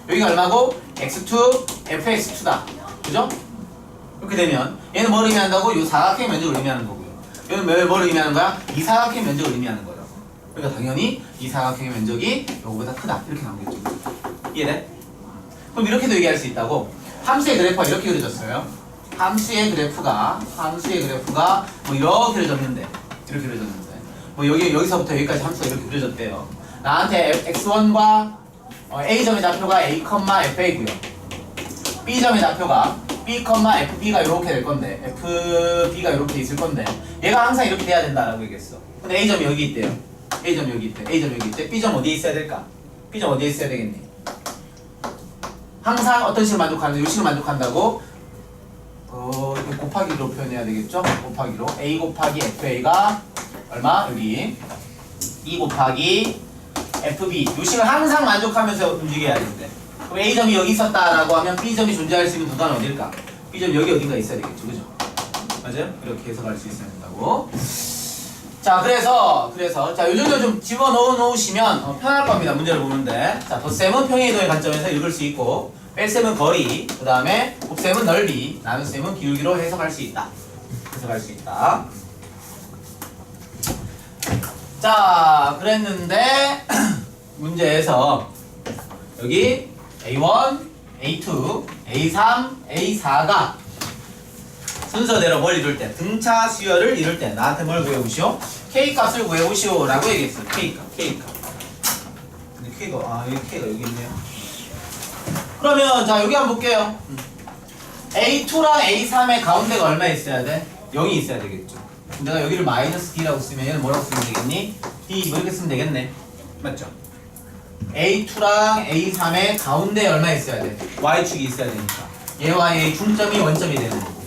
여기가 얼마고? x2 fx2다. 그죠? 이렇게 되면 얘는 뭘 의미한다고? 이 사각형 면적을 의미하는 거고요. 얘는 뭘 의미하는 거야? 이 사각형 면적을 의미하는 거예요. 그러니까 당연히 이 사각형의 면적이 요거보다 크다. 이렇게 나오겠죠. 이해돼? 그럼 이렇게도 얘기할 수 있다고. 함수의 그래프가 이렇게 그려졌어요. 함수의 그래프가 뭐 이렇게 그려졌는데 여기서부터 여기까지 함수가 이렇게 그려졌대요. 나한테 x1과 A점의 좌표가 A, FA고요. B점의 좌표가 B, FB가 이렇게 될 건데 FB가 이렇게 있을 건데 얘가 항상 이렇게 돼야 된다라고 얘기했어. 근데 A점이 여기 있대요. A점 여기 있대. B점 어디에 있어야 될까? B점 어디에 있어야 되겠니? 항상 어떤 식으로 만족하는데 이 식으로 만족한다고? 이렇게 곱하기로 표현해야 되겠죠? 곱하기로 A 곱하기 FA가 얼마? 여기 2 곱하기 FB 이 식을 항상 만족하면서 움직여야 되는데 그럼 A점이 여기 있었다라고 하면 B점이 존재할 수 있는 구간은 어딜까? B점이 여기 어딘가 있어야 되겠죠. 그죠? 맞아요? 이렇게 해석할 수 있어야 된다고. 자, 그래서 자, 요 정도 좀 집어넣어 놓으시면 편할 겁니다. 문제를 보는데. 자, 덧셈은 평행 이동의 관점에서 읽을 수 있고 뺄셈은 거리, 그 다음에 곱셈은 넓이, 나눗셈은 기울기로 해석할 수 있다. 자, 그랬는데 문제에서 여기 A1, A2, A3, A4가 순서대로 뭘 이룰 때? 등차 수열을 이룰 때 나한테 뭘 구해오시오? K값을 구해오시오 라고 얘기했어. K값. 근데 K가 여기 있네요. 그러면 자 여기 한번 볼게요. A2랑 A3의 가운데가 얼마 있어야 돼? 0이 있어야 되겠죠. 내가 여기를 마이너스 D라고 쓰면 얘는 뭐라고 쓰면 되겠니? D 이렇게 쓰면 되겠네. 맞죠? A2랑 A3의 가운데 얼마 있어야 돼? Y축이 있어야 되니까 얘와 얘의 중점이 원점이 되는 거고.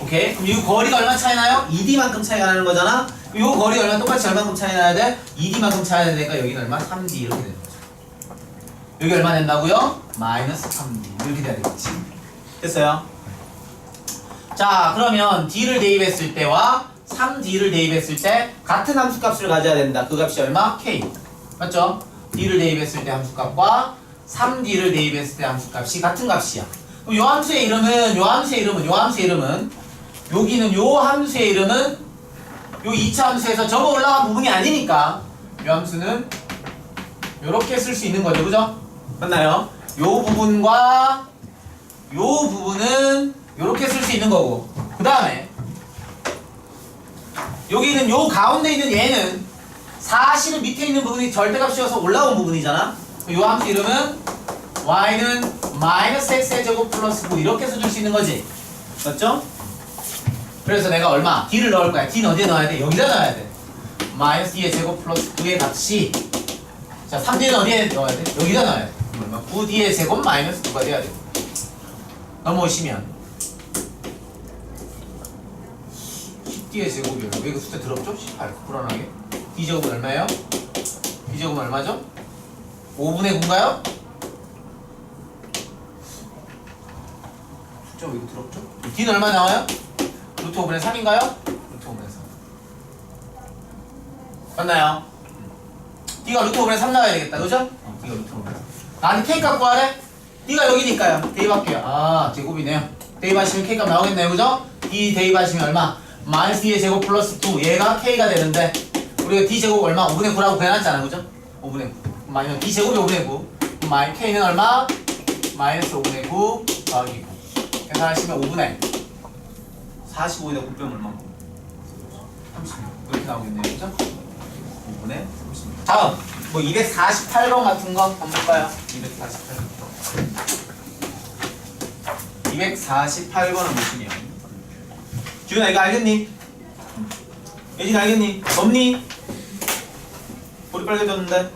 오케이? 그럼 이 거리가 얼마 차이 나요? 2D만큼 차이가 나는 거잖아? 이 거리 얼마 똑같이 얼마큼 차이 나야 돼? 2D만큼 차이 나야 되니까 여기는 얼마? 3D 이렇게 되는 거죠. 여기 얼마 된다고요? 마이너스 3D 이렇게 돼야 되겠지. 됐어요? 자, 그러면 D를 대입했을 때와 3D를 대입했을 때 같은 함수값을 가져야 된다. 그 값이 얼마? K. 맞죠? D를 대입했을 때 함수값과 3D를 대입했을 때 함수값이 같은 값이야. 그럼 요 함수의 이름은 여기는 요 함수의 이름은 요 2차 함수에서 저거 올라간 부분이 아니니까 요 함수는 요렇게 쓸 수 있는 거죠. 그죠? 맞나요? 요 부분과 요 부분은 요렇게 쓸 수 있는 거고, 그 다음에 여기는 요 가운데 있는 얘는 사실은 밑에 있는 부분이 절대값이어서 올라온 부분이잖아. 요 함수 이름은 y는 마이너스 x의 제곱 플러스 9 이렇게 써줄 수 있는 거지. 맞죠? 그래서 내가 얼마? d를 넣을 거야. d는 어디에 넣어야 돼? 여기다 넣어야 돼. 마이너스 d의 제곱 플러스 9의 값이, 자 3d는 어디에 넣어야 돼? 여기다 넣어야 돼. 얼마? 9d의 제곱 마이너스 9가 돼야 돼. 넘어오시면 10d의 제곱이 얼마? 왜 그 숫자 더럽죠? 18. 불안하게. d제곱은 얼마예요? d제곱은 얼마죠? 5분의 9인가요? 숫자 왜 이거 더럽죠? d는 얼마 나와요? 루트 5분의 3인가요? 루트 5분의 3. 맞나요? d가 루트 5분의 3 나와야 되겠다. 그죠? d가 루트 5분의 3. 나한테 k 값 구하래? d가 여기니까요. 대입할게요. 아, 제곱이네요. 대입하시면 k 값 나오겠네요. 그죠? d 대입하시면 얼마? 마이너스 d의 제곱 플러스 2. 얘가 k가 되는데 우리가 d 제곱 얼마? 5분의 9라고 구해놨잖아. 그죠? 5분의 9. 마이너스 d 제곱이 5분의 9. 마이 k는 얼마? 마이너스 5분의 9 더하기 9. 계산하시면 5분의 45에다 9 빼면 얼마? 36. 이렇게 나오겠네요. 그죠? 5분의 36. 다음 뭐 248번 같은 거 한번 볼까요? 248번을 보시면 지훈아 이거 알겠니? 예진 알겠니? 없니? 머리 빨개졌는데.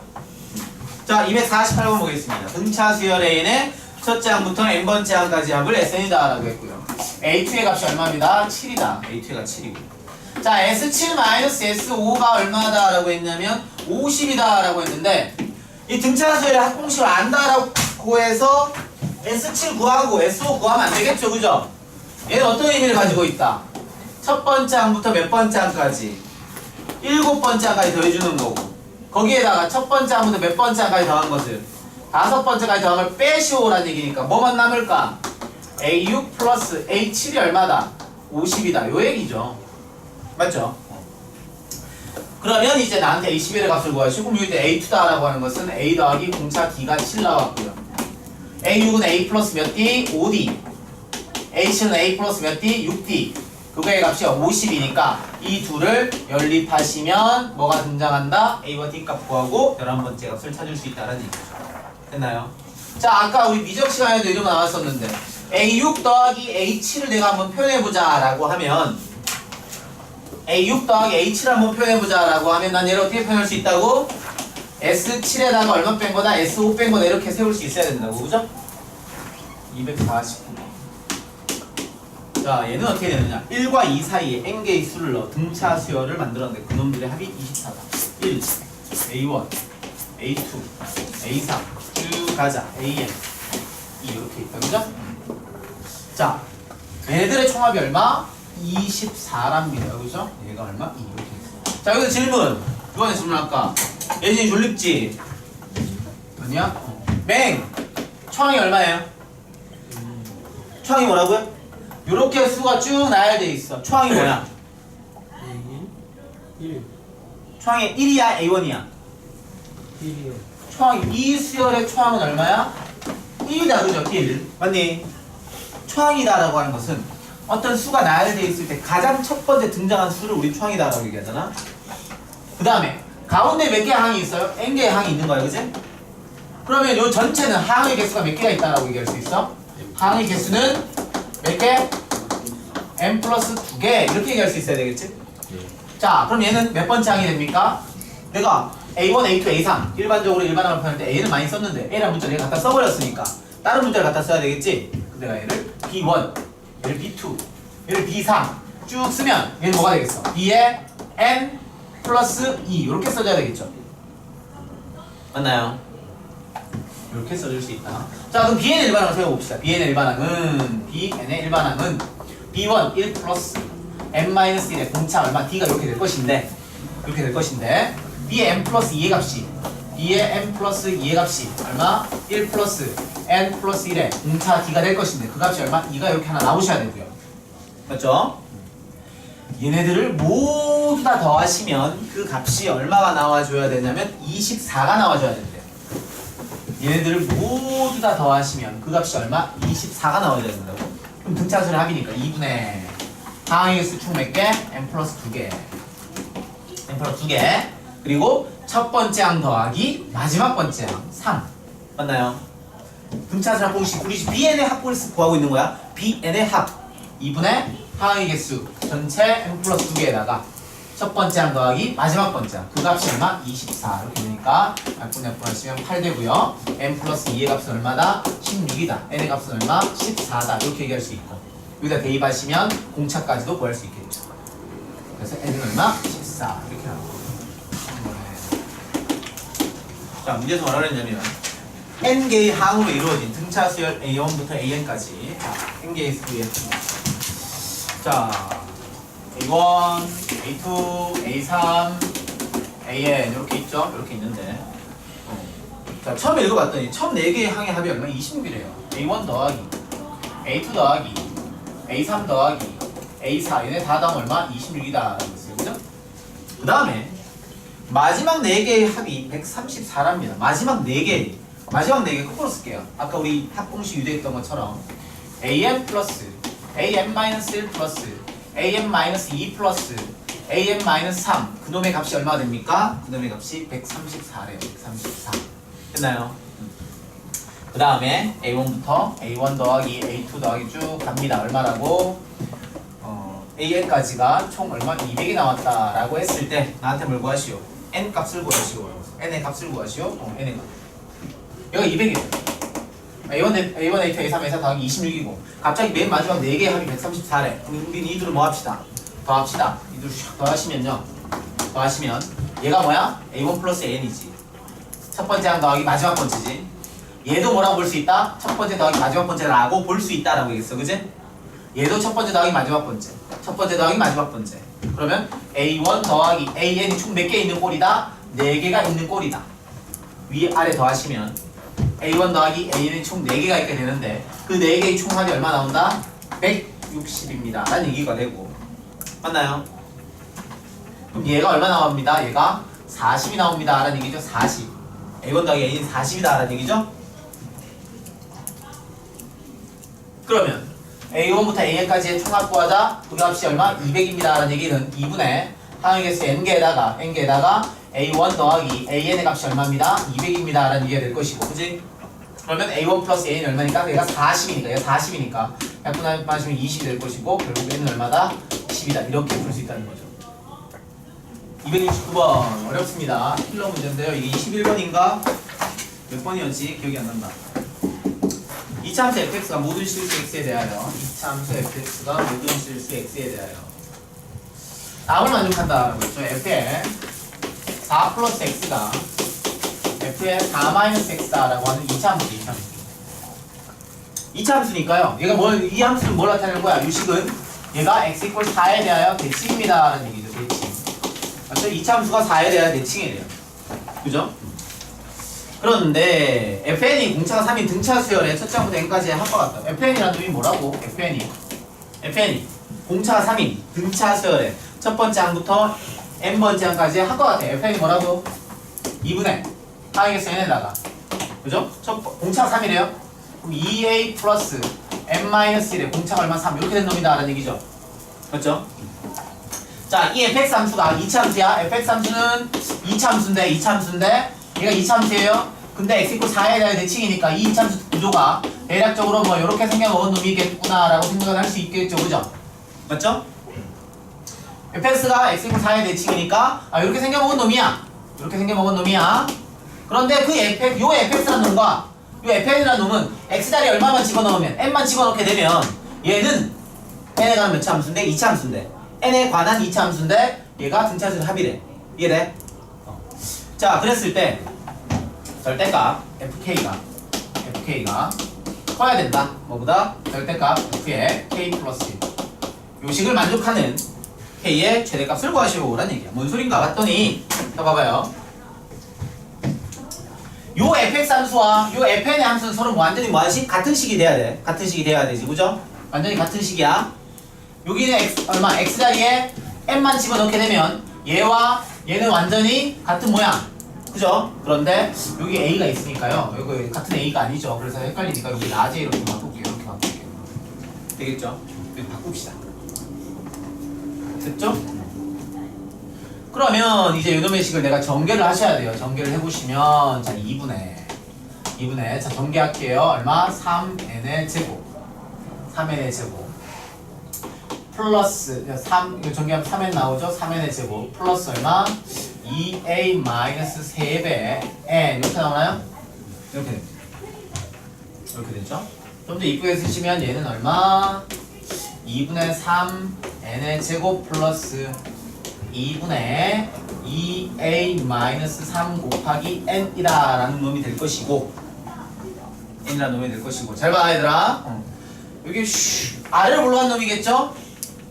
자 248번 보겠습니다. 등차 수열 A의 첫째 항부터 n번째 항까지 합을 SN이다 라고 했고요. A2의 값이 얼마입니다? 7이다. A2가 7이고. 자 S7-S5가 얼마다 라고 했냐면 50이다 라고 했는데, 이 등차 수열의 합공식을 안다라고 해서 S7 구하고 S5 구하면 안 되겠죠. 그죠? 얘는 어떤 의미를 가지고 있다? 첫 번째 항부터 몇 번째 항까지? 7번째 항까지 더해주는 거고, 거기에다가 첫 번째 항부터 몇 번째 항까지 더한 것을 5번째까지 더한 걸 빼시오라는 얘기니까 뭐만 남을까? A6 플러스 A7이 얼마다? 50이다. 요 얘기죠. 맞죠? 그러면 이제 나한테 A11의 값을 구하시고, 그럼 이때 A2다 라고 하는 것은 A 더하기 공차 D가 7 나왔고요. A6은 A 플러스 몇 D? 5D. A7은 A 플러스 몇 D? 6D. 그거의 값이 50이니까 이 둘을 연립하시면 뭐가 등장한다? A와 D 값 구하고 11번째 값을 찾을 수 있다는 얘기죠. 됐나요? 자, 아까 우리 미적 시간에도 이런 거 나왔었는데 A6 더하기 A7을 내가 한번 표현해보자 라고 하면, A6 더하기 A7을 한번 표현해보자 라고 하면 난 얘를 어떻게 표현할 수 있다고? S7에다가 얼마 뺀 거다? S5 뺀 거다. 이렇게 세울 수 있어야 된다고. 그죠? 249. 자, 얘는 어떻게 되느냐? 1과 2 사이에 n개의 수를 넣어 등차 수열을 만들었는데 그놈들의 합이 24다. 1, A1, A2, A3 쭉 가자. AN 2 이렇게 있다. 그죠? 자, 얘네들의 총합이 얼마? 24랍니다. 그죠? 얘가 얼마? 2 이렇게 있어. 자, 여기서 질문. 이번에 질문할까? 예진이 졸립지? 아니야? 맹! 총합이 얼마예요? 총합이 뭐라고요? 요렇게 수가 쭉 나열돼 있어. 총합이 뭐야? 1. 총합이 1이야? A1이야? 1이요. 총합이 이 수열의 총합은 얼마야? 1이다. 그죠? 1. 맞니? 총합이다라고 하는 것은 어떤 수가 나열돼 있을 때 가장 첫 번째 등장한 수를 우리 총합이다라고 얘기하잖아. 그 다음에 가운데 몇 개의 항이 있어요? n개의 항이 있는 거야. 그지? 그러면 요 전체는 항의 개수가 몇 개가 있다라고 얘기할 수 있어? 항의 개수는 몇 개? n 플러스 2개 이렇게 얘기할 수 있어야 되겠지? 네. 자, 그럼 얘는 몇 번째 항이 됩니까? 내가 A1, A2, A3 일반적으로 일반항을 표현할 때 A는 많이 썼는데 A라는 문자를 얘가 갖다 써버렸으니까 다른 문자를 갖다 써야 되겠지? 그럼 내가 얘를 B1, 얘를 B2, 얘를 B3 쭉 쓰면 얘는 뭐가 되겠어? B에 N 플러스 2 이렇게 써줘야 되겠죠? 맞나요? 이렇게 써줄 수 있다. 자, 그럼 Bn의 일반항을 세워봅시다. Bn의 일반항은 B1 1 플러스 n-1의 공차 얼마 D가 이렇게 될 것인데 B의 n 플러스 2의 값이 얼마? 1 플러스 n 플러스 1의 공차 D가 될 것인데 그 값이 얼마? 2가 이렇게 하나 나오셔야 되고요. 맞죠? 얘네들을 모두 다 더하시면 그 값이 얼마가 나와줘야 되냐면 24가 나와줘야 된대요. 얘네들을 모두 다 더하시면 그 값이 얼마? 24가 나와줘야 된다고. 그럼 등차수의 합이니까 2분의 항의 개수 총 몇 개? n 플러스 2개. 그리고 첫 번째 항 더하기 마지막 번째 항 3. 맞나요? 등차수의 합공식 우리 bn의 합을 구하고 있는 거야. bn의 합 2분의 항의 개수 전체 n 플러스 2개에다가 첫 번째 항 더하기 마지막 번째 항 그 값이 얼마? 24 이렇게 되니까 약분 하시면 8 되고요. n 플러스 2의 값은 얼마다? 16이다. n의 값은 얼마? 14다. 이렇게 얘기할 수 있고 여기다 대입하시면 공차까지도 구할 수 있겠죠. 그래서 n은 얼마? 14 이렇게 나옵니다. 자, 문제에서 뭐라 그랬냐면 n개의 항으로 이루어진 등차 수열 A1부터 AN까지 n개의 수의 자 A1, A2, A3, AN 이렇게 있죠? 이렇게 있는데 자, 처음에 읽어봤더니 처음 4개의 항의 합이 얼마? 26이래요. A1 더하기 A2 더하기 A3 더하기 A4 얘네 다 더하면 얼마? 26이다 라고 했어요. 그죠? 그 다음에 마지막 4개의 합이 134랍니다. 마지막 4개 거꾸로 쓸게요. 아까 우리 합공식 유도했던 것처럼 AN 플러스 AN-1 플러스 AN-2 플러스 AN-3 그놈의 값이 얼마가 됩니까? 그놈의 값이 134래요. 134 됐나요? 그 다음에 A1부터 A1 더하기 A2 더하기 쭉 갑니다. 얼마라고? AN까지가 총 얼마? 200이 나왔다라고 했을 때 나한테 뭘 구하시오? N 값을 구하시오. N의 값을 구하시오. N의 값 여기가 200이에요. A1, A2, A3, A4 더하기 26이고 갑자기 맨 마지막 4개의 합이 134래. 그럼 우린 이들을 뭐 합시다? 더합시다. 이들 슉 더하시면요. 더하시면 얘가 뭐야? A1 플러스 AN이지. 첫 번째 항 더하기 마지막 번째지. 얘도 뭐라고 볼 수 있다? 첫 번째 더하기 마지막 번째라고 볼 수 있다라고 얘기했어. 그지? 얘도 첫 번째 더하기 마지막 번째. 첫 번째 더하기 마지막 번째. 그러면 A1 더하기 AN이 총 몇 개 있는 꼴이다? 4개가 있는 꼴이다. 위아래 더하시면 A1 더하기 A는 총 4개가 있게 되는데 그 4개의 총합이 얼마 나온다? 160입니다 라는 얘기가 되고 맞나요? 그럼 얘가 얼마 나옵니다? 얘가 40이 나옵니다 라는 얘기죠. 40 A1 더하기 A는 40이다 라는 얘기죠. 그러면 A1부터 AN까지의 총합 구하자. 그 값이 얼마? 200입니다 라는 얘기는 2분의 항의 개수 n개에다가 A1 더하기 AN의 값이 얼마입니다? 200입니다 라는 얘기가 될 것이고 그지? 그러면 A1 플러스 A는 얼마니까? 얘가 40이니까 얘가 40이니까 약분하시면 20이 될 것이고 결국 N은 얼마다? 10이다 이렇게 풀 수 있다는 거죠. 269번 어렵습니다. 킬러 문제인데요. 이게 21번인가? 몇 번이었지? 기억이 안 난다. 이차함수 fx가 모든 실수 x에 대하여 이차함수 fx가 모든 실수 x에 대하여 답을 만족한다라고 했죠. f에 4 플러스 x가 f에 4 마이너스 x다라고 하는 이차함수죠. 이차함수니까요. 얘가 이 함수는 뭘 나타내는 거야? 유식은 얘가 x 이퀄 4에 대하여 대칭입니다 라는 얘기죠. 대칭. 맞죠? 이차함수가 4에 대하여 대칭이 돼요. 그죠? 그런데 fn이 공차가 3인 등차 수열의 첫 장부터 n까지의 합과 같다. fn이라는 놈이 뭐라고? fn이 공차가 3인 등차 수열의 첫 번째 항부터 n번째 항까지의 합과 같아. fn이 뭐라고? 2분의 항의 개수 n에다가 그죠? 공차가 3이래요? 그럼 2a 플러스 n-1의 공차가 얼마? 3 이렇게 된 놈이다 라는 얘기죠. 맞죠? 자, 이 fx 함수가 2차 함수야. fx 함수는 2차 함수인데 얘가 2차 함수예요. 근데 x 이퀄 4에 대한 대칭이니까 이 2차 함수 구조가 대략적으로 뭐 이렇게 생겨먹은 놈이겠구나 라고 생각을 할 수 있겠죠. 그죠? 맞죠? fx가 x 이퀄 4의 대칭이니까 이렇게 생겨먹은 놈이야. 이렇게 생겨먹은 놈이야. 그런데 그 요 fx라는 놈과 요 fn이라는 놈은 x 자리에 얼마만 집어넣으면 n만 집어넣게 되면 얘는 n에 관한 몇차 함수인데 2차 함수인데 n에 관한 2차 함수인데 얘가 등차수의 합이래. 이해돼? 자 그랬을 때 절대값 fk가 커야 된다. 뭐보다 절대값 f의 k 플러스 1 요식을 만족하는 k의 최대값을 구하시고 오란 얘기야. 뭔 소린가 봤더니 자 봐봐요. 요 fx 함수와 요 fn의 함수는 서로 완전히 뭐하지? 같은 식이 돼야 돼. 같은 식이 돼야 되지, 그죠? 완전히 같은 식이야. 여기는 x 자리에 n만 집어넣게 되면 얘와 얘는 완전히 같은 모양, 그죠? 그런데 여기 a가 있으니까요. 여기 같은 a가 아니죠. 그래서 헷갈리니까 여기 낮에 이렇게 바꿀게요. 이렇게 바꿀게요. 되겠죠? 이렇게 바꿉시다. 됐죠? 그러면 이제 요놈의 식을 내가 전개를 하셔야 돼요. 전개를 해보시면 자 2분의 자 전개할게요. 얼마? 3n의 제곱 3n의 제곱 플러스 3 이거 전개하면 3n 나오죠? 3n의 제곱 플러스 얼마? 2a 마이너스 3배 n 이렇게 나오나요? 이렇게 됩니다. 이렇게 됐죠? 좀 더 이쁘게 쓰시면 얘는 얼마? 2분의 3n의 제곱 플러스 2분의 2a 마이너스 3 곱하기 n이다 라는 놈이 될 것이고 n이라는 놈이 될 것이고 잘 봐 얘들아. 여기 아래로 올라간 놈이겠죠?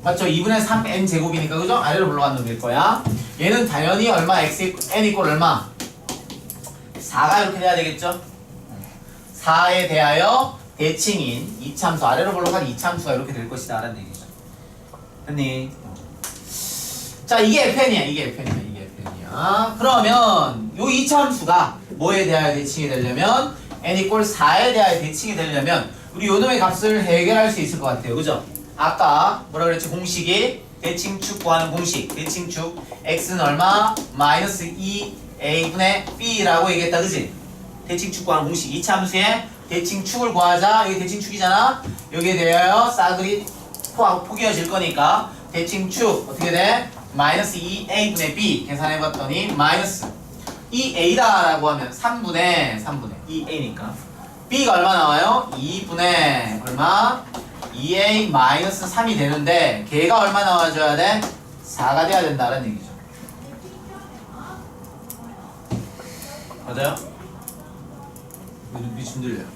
맞죠? 2분의 3n 제곱이니까 그죠? 아래로 올라간 놈일 거야. 얘는 당연히 얼마? n 이꼴 얼마? 4가 이렇게 돼야 되겠죠? 4에 대하여 대칭인 이차함수 아래로 올라간 이차함수가 이렇게 될 것이다 라는 얘기죠. 됐니? 자 이게 fn이야. 그러면 요 이차함수가 뭐에 대하여 대칭이 되려면 n 이꼴 4에 대하여 대칭이 되려면 우리 요놈의 값을 해결할 수 있을 것 같아요. 그죠? 아까 뭐라 그랬지? 공식이 대칭축 구하는 공식 대칭축 x는 얼마? 마이너스 2a분의 b라고 얘기했다. 그지? 대칭축 구하는 공식 이차함수의 대칭축을 구하자. 여기 대칭축이잖아. 여기에 대하여 싸그리 포개어질 거니까 대칭축 어떻게 돼? 마이너스 2a분의 b 계산해봤더니 마이너스 2a다 라고 하면 3분의 2a니까 b가 얼마 나와요? 2분의 얼마? 2a 마이너스 3이 되는데 걔가 얼마 나와줘야 돼? 4가 돼야 된다는 얘기죠. 맞아요? 눈빛 좀 들려요.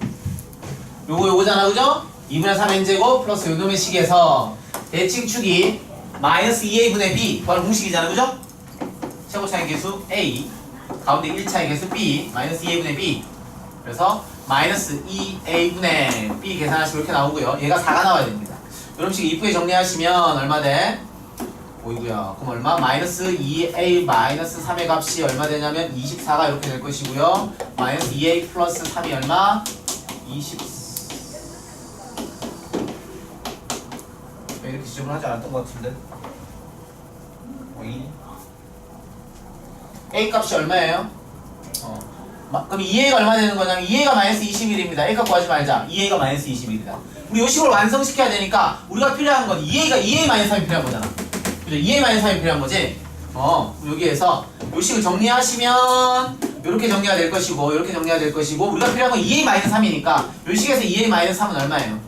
요거잖아 그죠? 2분의 3n제곱 플러스 요놈의 식에서 대칭축이 마이너스 2a분의 b 바로 공식이잖아 그죠? 최고차의 개수 a 가운데 1차의 개수 b 마이너스 2a분의 b 그래서 마이너스 2a분의 b 계산하시면 이렇게 나오고요. 얘가 4가 나와야 됩니다. 이런 식으로 이쁘게 정리하시면 얼마 돼? 보이고요. 그럼 얼마? 마이너스 2a 마이너스 3의 값이 얼마 되냐면 24가 이렇게 될 것이고요. 마이너스 2a 플러스 3이 얼마? 24 왜 이렇게 지적을 하지 않았던 것 같은데? a 값이 얼마예요? 그럼 2a가 얼마 되는 거냐면 2a가 마이너스 21입니다. a 값 구하지 말자. 2a가 마이너스 21이다. 우리 이 식을 완성시켜야 되니까 우리가 필요한 건 2a 마이너스 3이 필요한 거잖아. 그죠? 2a 마이너스 3이 필요한 거지. 여기에서 이 식을 정리하시면 이렇게 정리가 될 것이고 이렇게 정리가 될 것이고 우리가 필요한 건 2a 마이너스 3이니까 이 식에서 2a 마이너스 3은 얼마예요?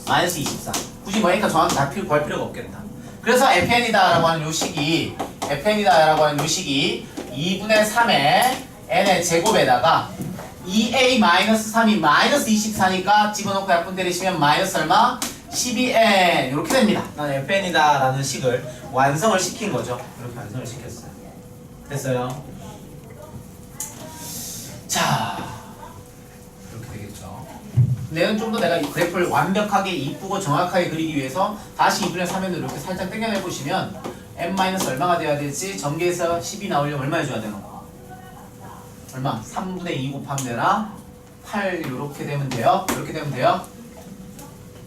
마이너스 24. 굳이 뭐니까 정확히 다 구할 필요가 없겠다. 그래서 fn이다라고 하는 요 식이 fn이다라고 하는 요 식이 2분의 3의 n의 제곱에다가 2a-3이 마이너스 24니까 집어넣고 약분 때리시면 마이너스 얼마? 12n 이렇게 됩니다. 나는 fn이다 라는 식을 완성을 시킨 거죠. 이렇게 완성을 시켰어요. 됐어요? 자 이렇게 되겠죠. 얘는 좀 더 내가 이 그래프를 완벽하게 이쁘고 정확하게 그리기 위해서 다시 2분의 3n을 이렇게 살짝 땡겨내 보시면 n 마이너스 얼마가 돼야 되지? 전개에서 10이 나오려면 얼마 해줘야 되나? 얼마? 3분의 2 곱하면 되나? 8 이렇게 되면 돼요. 이렇게 되면 돼요.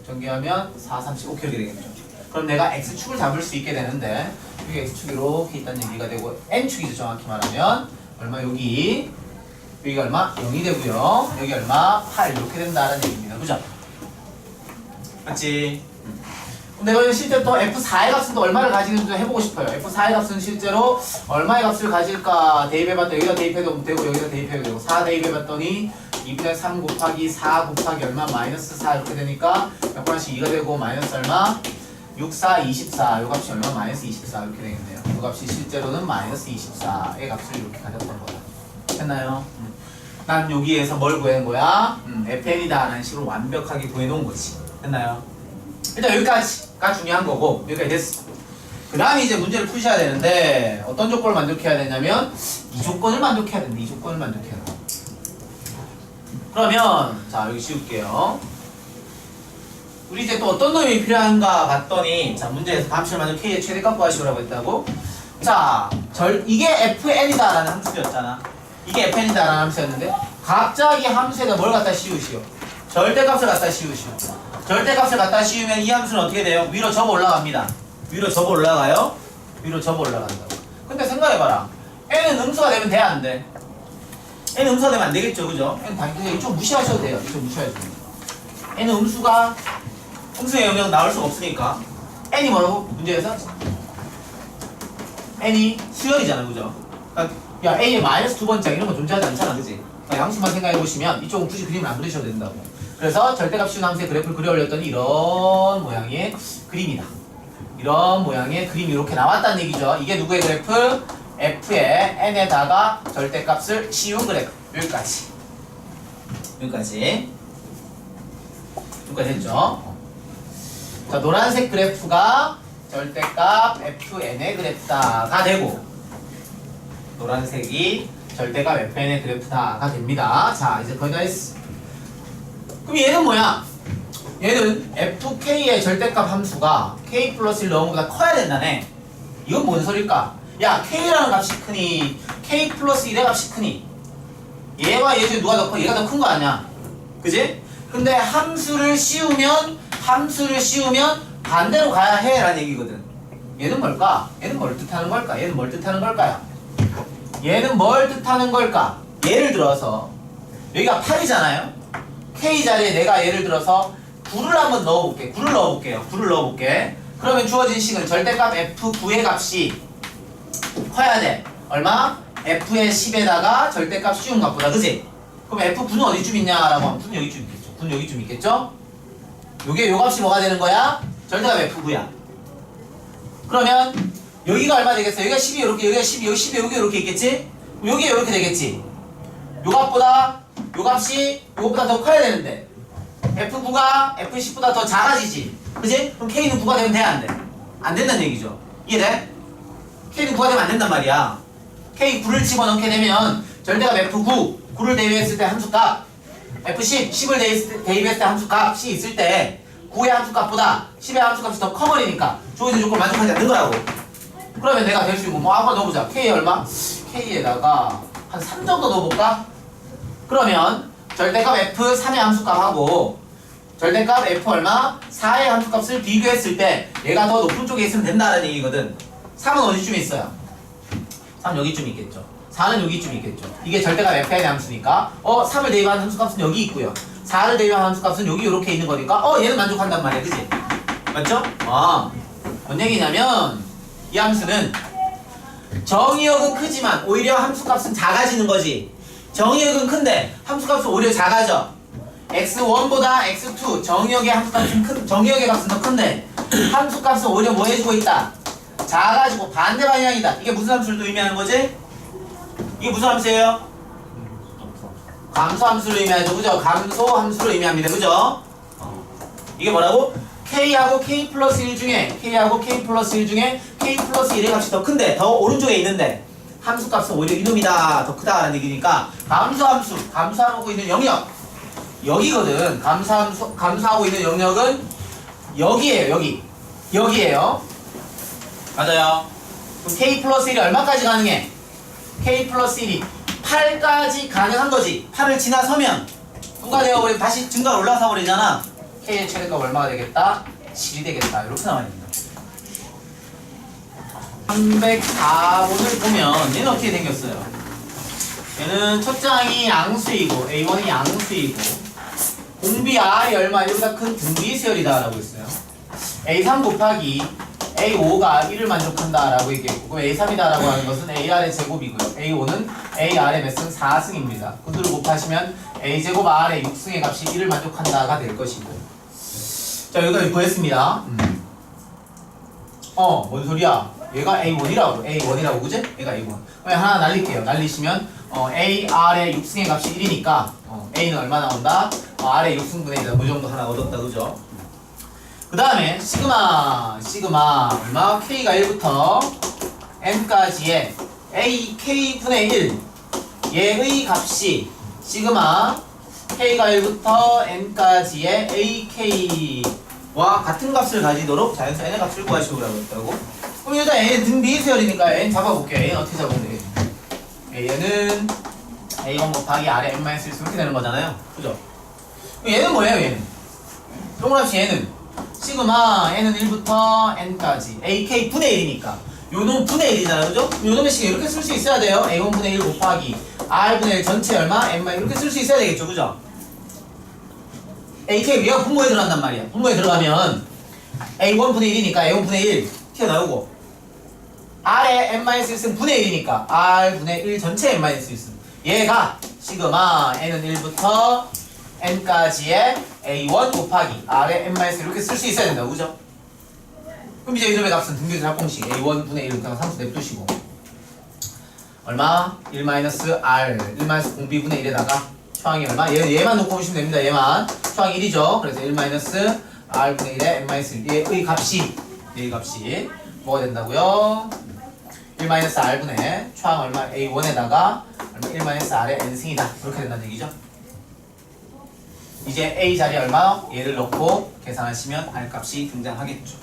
전개하면 4, 30 오케이 이렇게 되겠죠. 그럼 내가 x축을 잡을 수 있게 되는데 여기 x축이 이렇게 있다는 얘기가 되고 n축이죠. 정확히 말하면 얼마 여기가 얼마? 0이 되고요. 여기 얼마? 8 이렇게 된다는 얘기입니다. 그죠? 맞지? 그럼 근데 이거 실제 또 F4의 값은 또 얼마를 가지는지 해보고 싶어요. F4의 값은 실제로 얼마의 값을 가질까 대입해봤더니 여기다 대입해도 되고 여기다 대입해도 되고 4 대입해봤더니 2분의 3 곱하기 4 곱하기 얼마 마이너스 4 이렇게 되니까 몇 번씩 2가 되고 마이너스 얼마? 6, 4, 24. 요 값이 얼마? 마이너스 24 이렇게 되겠네요. 요 값이 실제로는 마이너스 24의 값을 이렇게 가졌던 거다. 됐나요? 난 여기에서 뭘 구하는 거야? fn이다 라는 식으로 완벽하게 구해놓은 거지. 됐나요? 일단 여기까지가 중요한 거고 여기까지 됐어. 그 다음에 이제 문제를 푸셔야 되는데 어떤 조건을 만족해야 되냐면 이 조건을 만족해야 된다. 이 조건을 만족해야 돼. 그러면 자 여기 씌울게요. 우리 이제 또 어떤 놈이 필요한가 봤더니 자 문제에서 감시를 만족 K의 최대값 구하시오라고 했다고. 자 이게 fn이다 라는 함수였잖아. 이게 fn이다 라는 함수였는데 갑자기 함수에다 뭘 갖다 씌우시오? 절대값을 갖다 씌우시오. 절대값을 갖다 씌우면 이 함수는 어떻게 돼요? 위로 접어 올라갑니다. 위로 접어 올라가요? 위로 접어 올라간다고. 근데 생각해봐라. n은 음수가 되면 돼, 안 돼? n은 음수가 되면 안 되겠죠, 그죠? n 당연히 좀 무시하셔도 돼요. 좀 무시하셔도 돼요. n은 음수의 영역은 나올 수가 없으니까. n이 뭐라고? 문제에서? n이 수열이잖아, 그죠? 그러니까 야, a의 마이너스 두 번째 이런 거 존재하지 않잖아, 그지? 그러니까 양수만 생각해보시면 이쪽은 굳이 그림을 안 그리셔도 된다고. 그래서 절대값 씌운 함수의 그래프를 그려 올렸더니 이런 모양의 그림이다. 이런 모양의 그림이 이렇게 나왔다는 얘기죠. 이게 누구의 그래프? f의 n에다가 절대값을 씌운 그래프. 여기까지. 여기까지 됐죠? 자, 노란색 그래프가 절대값 fn의 그래프다가 되고 노란색이 절대값 fn의 그래프다가 됩니다. 자, 이제 거의 다 했어. 그럼 얘는 뭐야? 얘는 fk의 절대값 함수가 k 플러스 1 넘어보다 커야 된다네. 이건 뭔 소릴까? 야, k라는 값이 크니 k 플러스 1의 값이 크니 얘와 얘 중에 누가 더 커? 얘가 더 큰 거 아니야? 그지? 근데 함수를 씌우면 반대로 가야 해 라는 얘기거든. 얘는 뭘까? 얘는 뭘 뜻하는 걸까? 얘는 뭘 뜻하는 걸까요? 얘는 뭘 뜻하는 걸까? 예를 들어서 여기가 8이잖아요? K 자리에 내가 예를 들어서 9를 한번 넣어볼게. 9를 넣어볼게. 그러면 주어진 식은 절대값 F9의 값이 커야 돼. 얼마? F의 10에다가 절대값 씌운 값보다, 그지? 그럼 F9는 어디쯤 있냐라고 하면 9는 여기쯤 있겠죠. 9는 여기쯤 있겠죠? 요게 요 값이 뭐가 되는 거야? 절대값 F9야. 그러면 여기가 얼마 되겠어? 여기가 10이 이렇게, 여기가 10이, 여기 10이 여기 이렇게 있겠지? 여기가 이렇게 되겠지? 요 값보다 요 값이 요거보다 더 커야 되는데 F9가 F10보다 더 작아지지, 그지? 그럼 K는 9가 되면 돼, 안 돼? 안 된다는 얘기죠. 이해돼? K는 9가 되면 안 된단 말이야. K 9를 집어넣게 되면 절대값 F9, 9를 대입했을 때 함수값 F10, 10을 대입했을 때 함수값이 있을 때 9의 함수값보다 10의 함수값이 더 커버리니까 주어진 조건 만족하지 않는 거라고. 그러면 내가 될 수 있고 뭐 아무거나 넣어보자. K 얼마? K에다가 한 3 정도 넣어볼까? 그러면 절대값 F3의 함수값하고 절대값 F 얼마? 4의 함수값을 비교했을 때 얘가 더 높은 쪽에 있으면 된다는 얘기거든. 3은 어디쯤에 있어요? 3 여기쯤 있겠죠. 4는 여기쯤 있겠죠. 이게 절대값 Fn의 함수니까 3을 대입한 함수값은 여기 있고요. 4를 대입한 함수값은 여기 이렇게 있는 거니까 얘는 만족한단 말이야, 그치? 맞죠? 뭔 얘기냐면 이 함수는 정의역은 크지만 오히려 함수값은 작아지는 거지. 정의역은 큰데 함수값은 오히려 작아져. x1보다 x2 정의역의 함수값은 정의역의 값은 더 큰데 함수값은 오히려 뭐 해주고 있다? 작아지고 반대 방향이다. 이게 무슨 함수를 또 의미하는 거지? 이게 무슨 함수예요? 감소함수를 의미하죠, 그죠? 감소함수를 의미합니다, 그죠? 이게 뭐라고? K하고 K 플러스 1 중에 K하고 K 플러스 1 중에 K 플러스 1의 값이 더 큰데 더 오른쪽에 있는데 함수값은 오히려 이놈이다 더 크다라는 얘기니까 감소함수, 감소하고 있는 영역 여기거든. 감소하고 있는 영역은 여기에요. 여기에요. 맞아요. 그럼 K 플러스 1이 얼마까지 가능해? K 플러스 1이 8까지 가능한 거지. 8을 지나서면 누가 되어버리면 다시 증가가 올라서 버리잖아. K의 최대값 얼마가 되겠다? 7이 되겠다. 이렇게 나와있습니다. 304번을 보면 얘는 어떻게 생겼어요? 얘는 첫 장이 양수이고 A1이 양수이고 공비 R이 얼마 1보다 큰 등비 수열이다 라고 했어요. A3 곱하기 A5가 1을 만족한다라고 얘기했고, 그럼 A3이다라고 하는 것은 AR의 제곱이고요. A5는 AR의 몇 승? 4승입니다. 그들을 곱하시면 A제곱 R의 6승의 값이 1을 만족한다가 될 것이고. 자, 여기까지 구했습니다. 뭔 소리야? 얘가 A1이라고, 그지? 얘가 A1. 그럼 하나 날릴게요. 날리시면, AR의 6승의 값이 1이니까, A는 얼마 나온다? R의 6승분의 1이다. 그 정도 하나 얻었다, 그죠? 그 다음에, 시그마, 얼마? K가 1부터 N까지의 AK분의 1. 얘의 값이, 시그마, K가 1부터 N까지의 AK와 같은 값을 가지도록 자연수 N의 값을 구하시오라고 했다고. 그럼 일단 N 등 비수열이니까 N 잡아볼게요. N 어떻게 잡으면 되겠지? N은 A1 곱하기 R의 N-1 이렇게 되는 거잖아요. 그죠? 그럼 얘는 뭐예요, 얘는? 동그라미 얘는 시그마 N은 1부터 N까지 AK 분의 1이니까 요놈 분의 1이잖아요. 그죠? 요놈의 식을 이렇게 쓸 수 있어야 돼요. A1 분의 1 곱하기 R분의 1 전체 얼마? N-1 이렇게 쓸 수 있어야 되겠죠. 그죠? AK 얘가 분모에 들어간단 말이야. 분모에 들어가면 A1 분의 1이니까 A1 분의 1 튀어나오고 R의 N-1은 분의 1이니까 R분의 1 전체 N-1은 얘가 시그마 N은 1부터 N까지의 A1 곱하기 R의 N-1 이렇게 쓸 수 있어야 된다고. 그죠? 그럼 이제 이놈의 값은 등비수 합공식 A1 분의 1 그냥 상수 냅두시고 얼마? 1-R 1-공비분의 1에다가 초항이 얼마? 얘만 놓고 보시면 됩니다. 얘만 초항 1이죠. 그래서 1-R분의 1의 N-1 얘의 값이 뭐가 된다고요? 1-R분의 초항 얼마? A1에다가 1-R의 N승이다. 그렇게 된다는 얘기죠. 이제 A 자리에 얼마? 얘를 넣고 계산하시면 R 값이 등장하겠죠.